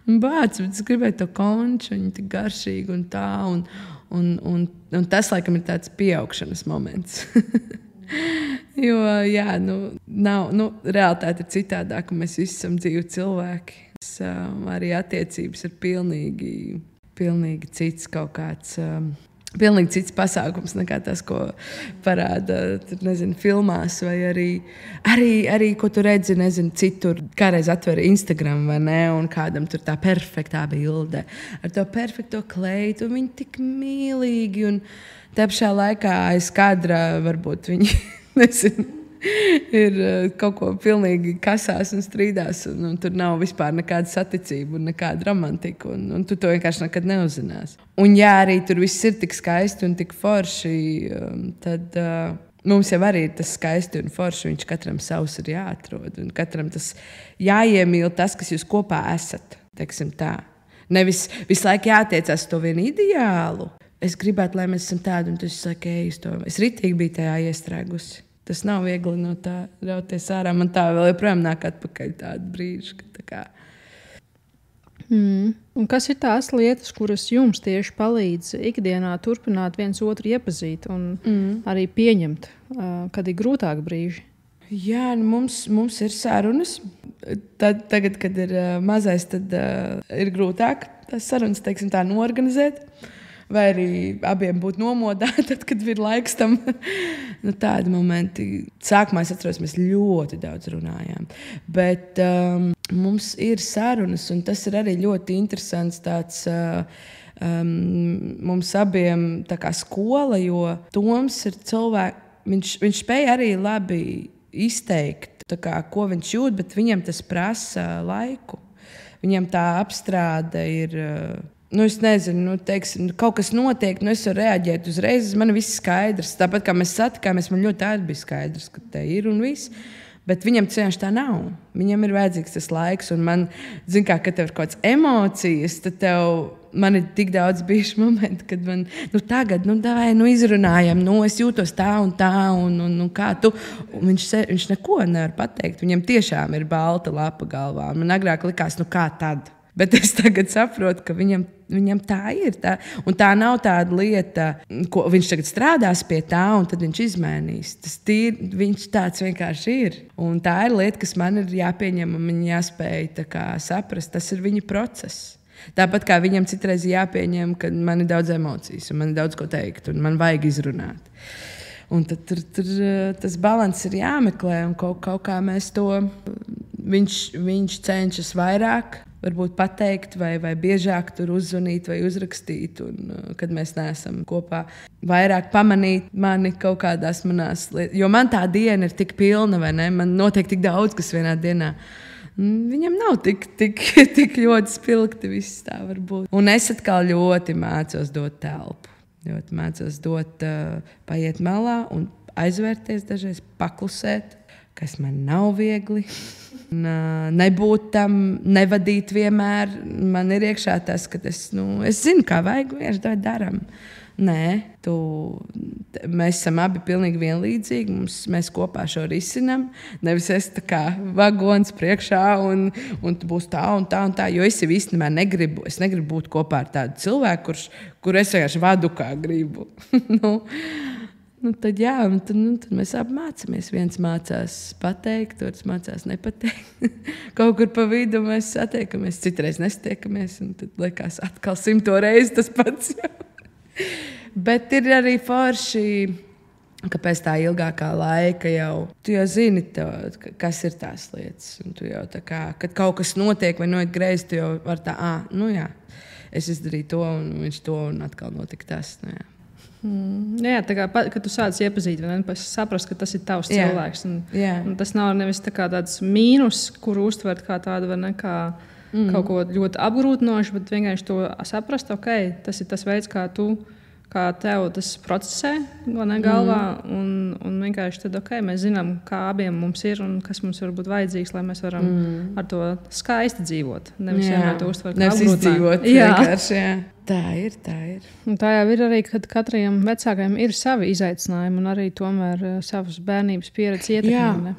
B: Bāc, bet es gribēju to konču, viņa tik garšīgi un tā, un tas, laikam, ir tāds pieaugšanas moments. Jo, jā, realitāte ir citādāka, un mēs visi esam dzīvi cilvēki. Arī attiecības ir pilnīgi cits kaut kāds, pilnīgi cits pasākums nekā tas, ko parāda, nezinu, filmās, vai arī ko tu redzi, nezinu, citur. Kādreiz atver Instagram, vai ne, un kādam tur tā perfektā bilde ar to perfekto kleitu, un viņi tik mīlīgi, un te pašā laikā aiz kadra varbūt viņi, nezinu, ir kaut ko pilnīgi kasās un strīdās, un tur nav vispār nekāda saticība un nekāda romantika, un tu to vienkārši nekad neuzzināsi. Un jā, arī tur viss ir tik skaisti un tik forši, tad mums jau arī ir tas skaisti un forši, viņš katram savs ir jāatrod, un katram tas jāiemīl tas, kas jūs kopā esat, teiksim tā. Nevis visu laiku jātiecās to vienu ideālu. Es gribētu, lai mēs esam tādi, un tu visu laiku ej uz to. Es ritīgi biju tajā iestrēgusi. Tas nav viegli no tā rauties ārā. Man tā vēl joprojām nāk atpakaļ tādu brīžu.
A: Un kas ir tās lietas, kuras jums tieši palīdz ikdienā turpināt viens otru iepazīt un arī pieņemt, kad ir grūtāki brīži?
B: Jā, mums ir sarunas. Tagad, kad ir mazais, tad ir grūtāk tās sarunas, teiksim tā, norganizēt. Vai arī abiem būt nomodā, tad, kad ir laiks tam. Tādi momenti. Sākumā es atceros, mēs ļoti daudz runājām. Bet mums ir sarunas, un tas ir arī ļoti interesants tāds mums abiem tā kā skola, jo Toms ir cilvēks, viņš spēj arī labi izteikt, tā kā, ko viņš jūt, bet viņam tas prasa laiku. Viņam tā apstrāde ir... es nezinu, teiksim, kaut kas notiek, es varu reaģēt uzreiz, man viss skaidrs. Tāpat kā mēs satikāmies, man ļoti ātri bija skaidrs, ka te ir un viss. Bet viņam tas vienkārši tā nav. Viņam ir vajadzīgs tas laiks, un man, zin kā, kad tev ir kaut kādas emocijas, tad man ir tik daudz bijuši momenti, kad man, tagad, izrunājam, es jūtos tā, un kā tu. Un viņš neko nevar pateikt. Viņam tiešām ir balta lapa galvā. Man agrāk likās, kā tad? Bet es tagad saprotu, ka viņam tā ir. Un tā nav tāda lieta, ko viņš tagad strādās pie tā, un tad viņš izmainīs. Viņš tāds vienkārši ir. Un tā ir lieta, kas man ir jāpieņem un jāspēj saprast. Tas ir viņa process. Tāpat kā viņam citreiz jāpieņem, ka man ir daudz emocijas, un man ir daudz ko teikt, un man vajag izrunāt. Un tad tas balans ir jāmeklē, un kaut kā mēs to... Viņš cenšas vairāk, varbūt pateikt, vai biežāk tur uzzvanīt vai uzrakstīt, un, kad mēs neesam kopā. Vairāk pamanīt mani kaut kādās manās lietās. Jo man tā diena ir tik pilna, vai ne? Man notiek tik daudz, kas vienā dienā. Viņam nav tik ļoti spilgti viss tā var būt. Un es atkal ļoti mācos dot telpu. Ļoti mācos paiet malā un aizvērties dažreiz, paklusēt, kas man nav viegli. Nebūt tam, nevadīt vienmēr. Man ir iekšā tas, ka es zinu, kā vajag, vienkārši daram. Nē, mēs esam abi pilnīgi vienlīdzīgi. Mēs kopā šo risinām. Nevis es tā kā vagons priekšā un tu būs tā un tā un tā. Jo es jau īstenībā negribu būt kopā ar tādu cilvēku, kur es vienkārši vadu kā gribu. Tad mēs abi mācāmies. Viens mācās pateikt, otrs mācās nepateikt. Kaut kur pa vidu mēs satiekamies, citreiz nestiekamies. Tad liekas atkal 100 reizi tas pats. Bet ir arī forši, ka pēc tā ilgākā laika tu jau zini, kas ir tās lietas. Un tu jau kad kaut kas notiek vai noiet greizi, tu jau vari jā, es izdarīju to un viņš to un atkal notika tas.
A: Jā, tā kā, kad tu sāc iepazīt, saprast, ka tas ir tavs cilvēks. Un tas nav nevis tāds mīnus, kuru uztvert kā tādu, vai ne, kaut ko ļoti apgrūtinošu, bet vienkārši to saprast, tas ir tas veids, kā tu kā tev tas procesē, galvā, un vienkārši tad, mēs zinām, kā abiem mums ir un kas mums var būt vajadzīgs, lai mēs varam ar to skaisti dzīvot. Nevis vienmēr to uztvert kā
B: apgrūtinājumu. Jā. Tā ir.
A: Un tā jau ir arī, kad katram vecākajam ir savi izaicinājumi un arī tomēr savas bērnības pieredzes ietekme.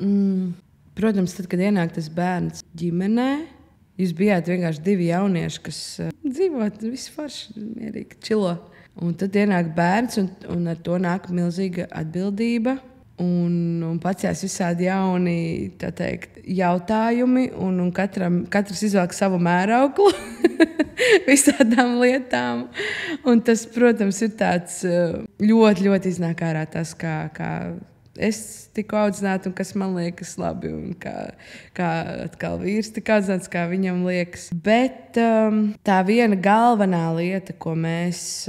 B: Protams, tad, kad ienāk tas bērns ģimenē, jūs bijāt vienkārši divi jaunieši, kas dzīvo visu forši, mierīgi, čilo. Un tad ienāk bērns, un ar to nāk milzīga atbildība. Un pacās visādi jauni jautājumi, un katrs izvelk savu mērauklu visādām lietām. Un tas, protams, ir tāds ļoti, ļoti iznāk ārā tas, kā es tiku audzināta un kas man liekas labi. Un kā atkal vīrs tika audzināts, kā viņam liekas. Bet tā viena galvenā lieta, ko mēs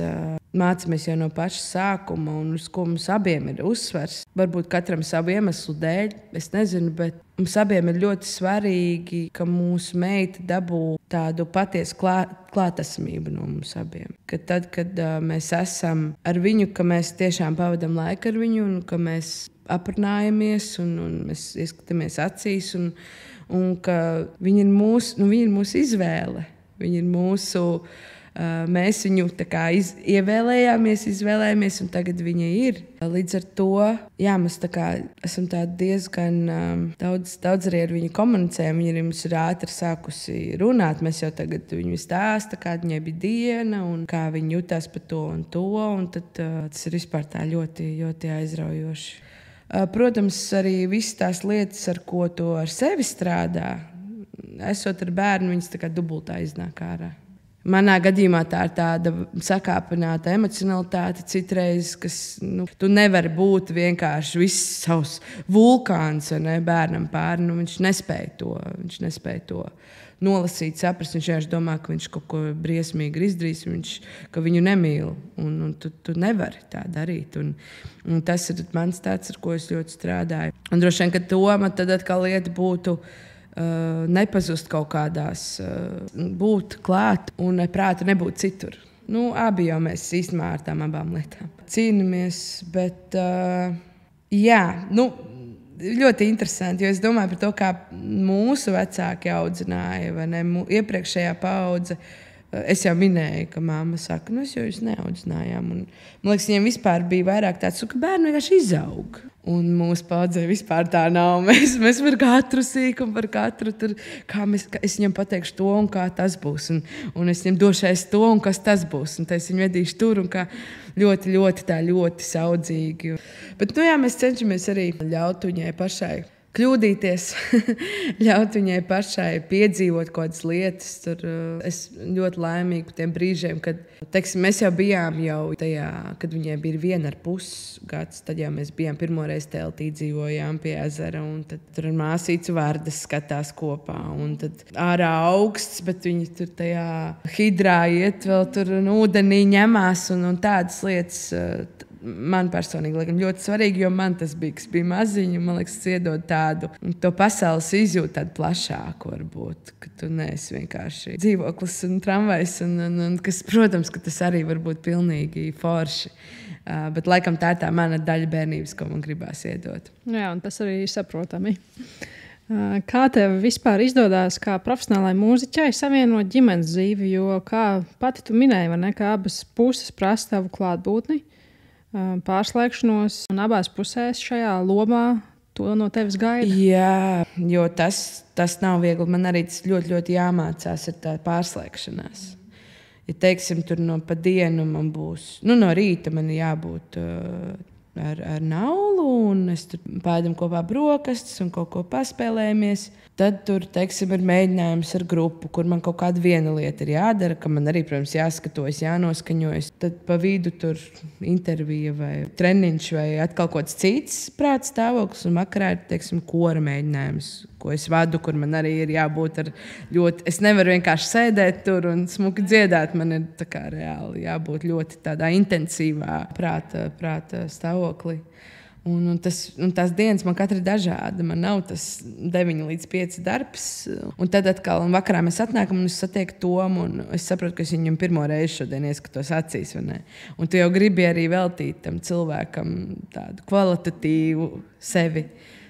B: mācāmies jau no paša sākuma un uz ko mums abiem ir uzsvers, varbūt katram savu iemeslu dēļ, es nezinu, bet mums abiem ir ļoti svarīgi, ka mūsu meita dabū tādu patiesu klātesamību no mums abiem. Ka tad, kad mēs esam ar viņu, ka mēs tiešām pavadām laiku ar viņu un ka mēs aprunājamies un mēs ieskatāmies acīs un ka viņa ir mūsu izvēle. Viņa ir mūsu, mēs viņu izvēlējāmies, un tagad viņa ir. Līdz ar to, mēs esam diezgan daudz arī ar viņu komunicējam. Viņa mums ir ātri sākusi runāt. Mēs jau tagad viņu stāsta, kāda viņai bija diena un kā viņa jutās par to. Un tad tas ir vispār tā ļoti, ļoti aizraujoši. Protams, arī visas tās lietas, ar ko tu ar sevi strādā, esot ar bērnu, viņas dubultā iznāk ārā. Manā gadījumā tā ir tāda sakāpināta emocionalitāte citreiz, kas tu nevari būt vienkārši viss savs vulkāns bērnam pāri. Viņš nespēja to nolasīt, saprast. Viņš vienkārši domā, ka viņš kaut ko briesmīgi ir izdarījis, ka viņu nemīl. Un tu nevari tā darīt. Un tas ir mans tāds, ar ko es ļoti strādāju. Un droši vien, ka Toma tad atkal lieta būtu nepazust kaut kādās, būt klāt un prātu nebūt citur. Abi jau mēs īstenībā ar tām abām lietām cīnāmies, bet ļoti interesanti, jo es domāju par to, kā mūsu vecāki audzināja, vai ne, iepriekšējā paudze. Es jau minēju, ka mamma saka, es jau jūs neaudzinājām. Un, man liekas, viņiem vispār bija vairāk tāds, ka bērni vienkārši izaug. Un mūsu paudzē vispār tā nav. Mēs par katru sīkumu, par katru tur, es viņam pateikšu to un kā tas būs. Un es viņam došais to un kas tas būs. Un es viņu vedīšu tur un kā ļoti, ļoti, ļoti saudzīgi. Bet mēs cenšamies arī ļaut viņai pašai kļūdīties, ļaut viņai pašai piedzīvot kaut kādas lietas. Es ļoti laimīgu tiem brīžiem, kad mēs jau bijām tajā, kad viņai bija 1,5 gads. Tad jau mēs bijām pirmoreiz teltī, dzīvojām pie ezera. Tad tur māsīcu vārdas skatās kopā. Un tad ārā augsts, bet viņi tur tajā hidrā iet vēl tur un ūdenī ņemās un tādas lietas. Man personīgi liekas ļoti svarīgi, jo man tas bija maziņš. Man liekas, iedod tādu to pasaules izjūtu, tādu plašāku, varbūt. Ka tu neesi vienkārši dzīvoklis un tramvajs, un kas, protams, ka tas arī var būt pilnīgi forši. Bet laikam tā ir tā mana daļa bērnības, ko man gribās iedot.
A: Jā, un tas arī ir saprotami. Kā tev vispār izdodas kā profesionālai mūziķai savienot ģimenes dzīvi? Jo, kā pati tu minēji, vai ne, ka abas puses prasa tavu klātbūtni, pārslēgšanos, un abās pusēs šajā lomā to no tevis gaida.
B: Jā, jo tas nav viegli. Man arī tas ļoti, ļoti jāmācās ir tā pārslēgšanās. Ja teiksim, tur pa dienu man būs, no rīta man jābūt ar Naulu, un mēs tur pēdam kopā brokastis un kaut ko paspēlējamies. Tad tur, teiksim, ir mēģinājums ar grupu, kur man kaut kāda viena lieta ir jādara, ka man arī, protams, jāskatojas, jānoskaņojas. Tad pa vidu tur intervija vai treniņš vai atkal kaut kāds cits prāta stāvoklis, un vakarā ir, teiksim, kora mēģinājums, ko es vadu, kur man arī ir jābūt ar ļoti... Es nevaru vienkārši sēdēt tur un smuki dziedāt. Man ir tā kā reāli jābūt ļoti tādā intensīvā prāta stāvoklī. Un tās dienas man katra ir dažāda. Man nav tas 9 līdz 5 darbs. Un tad atkal vakarā mēs atnākam un es satieku Tomu. Es saprotu, ka es viņam pirmo reizi šodien ieskatos acīs. Un tu jau gribi arī veltīt tam cilvēkam tādu kvalitatīvu sevi.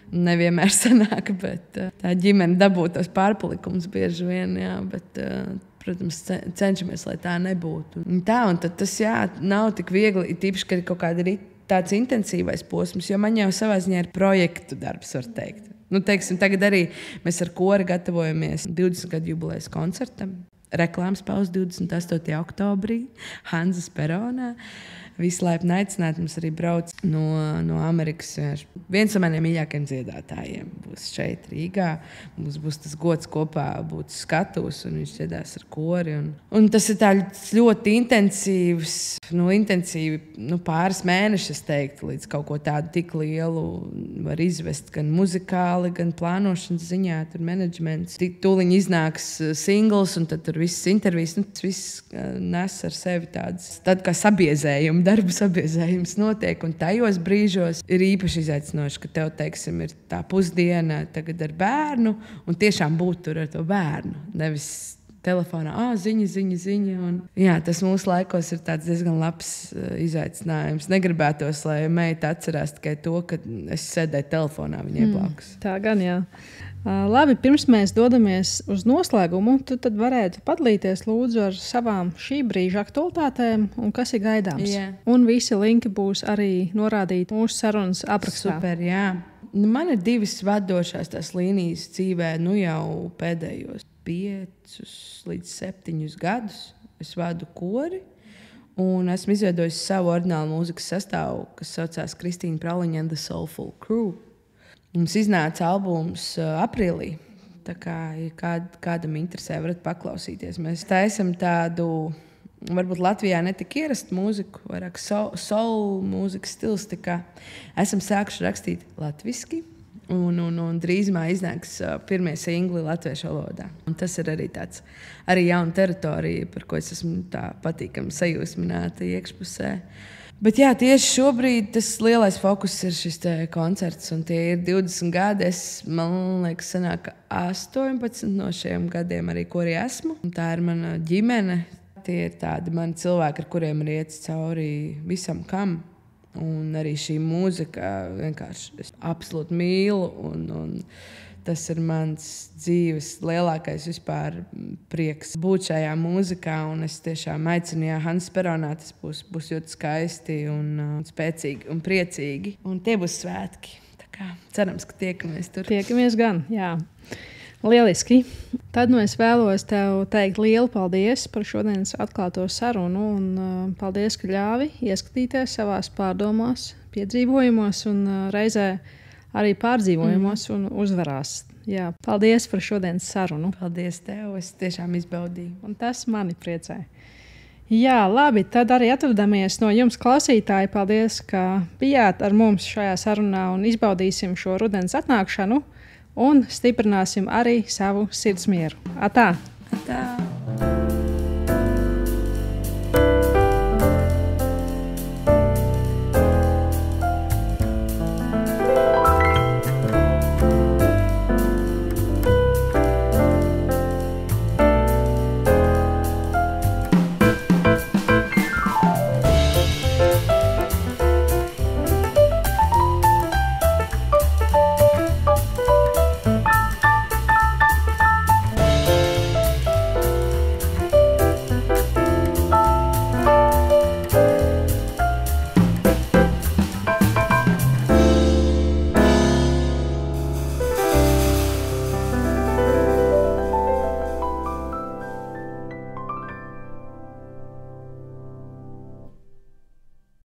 B: Nevienmēr sanāk, bet tā ģimene dabū tos pārpalikumus bieži vien. Jā, bet, protams, cenšamies, lai tā nebūtu. Un tad tas nav tik viegli, tīpaši, ka ir kaut kāda tāds intensīvais posms, jo man jau savā ziņā ir projektu darbs, var teikt. Teiksim, tagad arī mēs ar kori gatavojamies 20 gadu jubilejas koncertam. Reklāmas pauze 28. oktobrī Hanzas peronā. Visi laipni aicināti, mums arī brauc no Amerikas. Viens no maniem mīļākajiem dziedātājiem būs šeit, Rīgā. Mums būs tas gods kopā būt skatos, un viņš dziedās ar kori. Un tas ir ļoti intensīvs, pāris mēnešus, teiktu, līdz kaut ko tādu tik lielu var izvest gan muzikāli, gan plānošanas ziņā, tur menedžments. Tūliņ iznāks singls, un tad tur viss intervijas, tas viss nes ar sevi tādu kā sabiezējumu. Darba sabiezējums notiek, un tajos brīžos ir īpaši izaicinoši, ka tev, teiksim, ir tā pusdiena tagad ar bērnu, un tiešām būt tur ar to bērnu. Nevis telefonā, ziņa. Tas mūsu laikos ir diezgan labs izaicinājums. Negribētos, lai meita atcerās tikai to, ka es sēdēju telefonā viņai blakus.
A: Tā gan, jā. Labi, pirms mēs dodamies uz noslēgumu, tu tad varētu padalīties lūdzu ar savām šī brīža aktualitātēm un kas ir gaidāms.
B: Yeah.
A: Un visi linki būs arī norādīti mūsu sarunas aprakstā.
B: Super, jā. Man ir 2 vadošās tās līnijas dzīvē, jau pēdējos 5 līdz 7 gadus. Es vadu kori un esmu izveidojis savu ordinālu mūzikas sastāvu, kas saucās Kristīna Prauliņa and the Soulful Crew. Mums iznāca albums aprīlī. Tā kā kādam interesē, varat paklausīties. Mēs taisam tādu, varbūt Latvijā netik ierastu mūziku, vairāk soul mūzikas stilistikā. Esam sākuši rakstīt latviski, un drīzumā iznāks pirmie singli latviešu valodā. Un tas ir arī tāds jauna teritorija, par ko es esmu tā patīkami sajūsmināta iekšpusē. Bet jā, tieši šobrīd tas lielais fokus ir šis koncerts, un tie ir 20 gadi. Man liekas, sanāk 18 no šiem gadiem arī, kur esmu. Un tā ir mana ģimene. Tie ir tādi mani cilvēki, ar kuriem ir iet cauri visam kam. Un arī šī mūzika vienkārši es absolūti mīlu. Un tas ir mans dzīves lielākais vispār prieks būt šajā mūzikā. Un es tiešām aicinu, Hanzas peronā tas būs ļoti skaisti un spēcīgi un priecīgi. Un tie būs svētki. Tā kā cerams, ka tiekamies tur.
A: Tiekamies gan, jā. Lieliski. Tad es vēlos tev teikt lielu paldies par šodienas atklāto sarunu. Un paldies, ka ļāvi ieskatīties savās pārdomās, piedzīvojumos un reizē arī pārdzīvojumos un uzvarās. Jā, paldies par šodienas sarunu.
B: Paldies tev, es tiešām izbaudīju.
A: Un tas mani priecē. Jā, labi, tad arī atvadamies no jums, klausītāji. Paldies, ka bijāt ar mums šajā sarunā un izbaudīsim šo rudens atnākšanu un stiprināsim arī savu sirdsmieru. Atā!
B: Atā!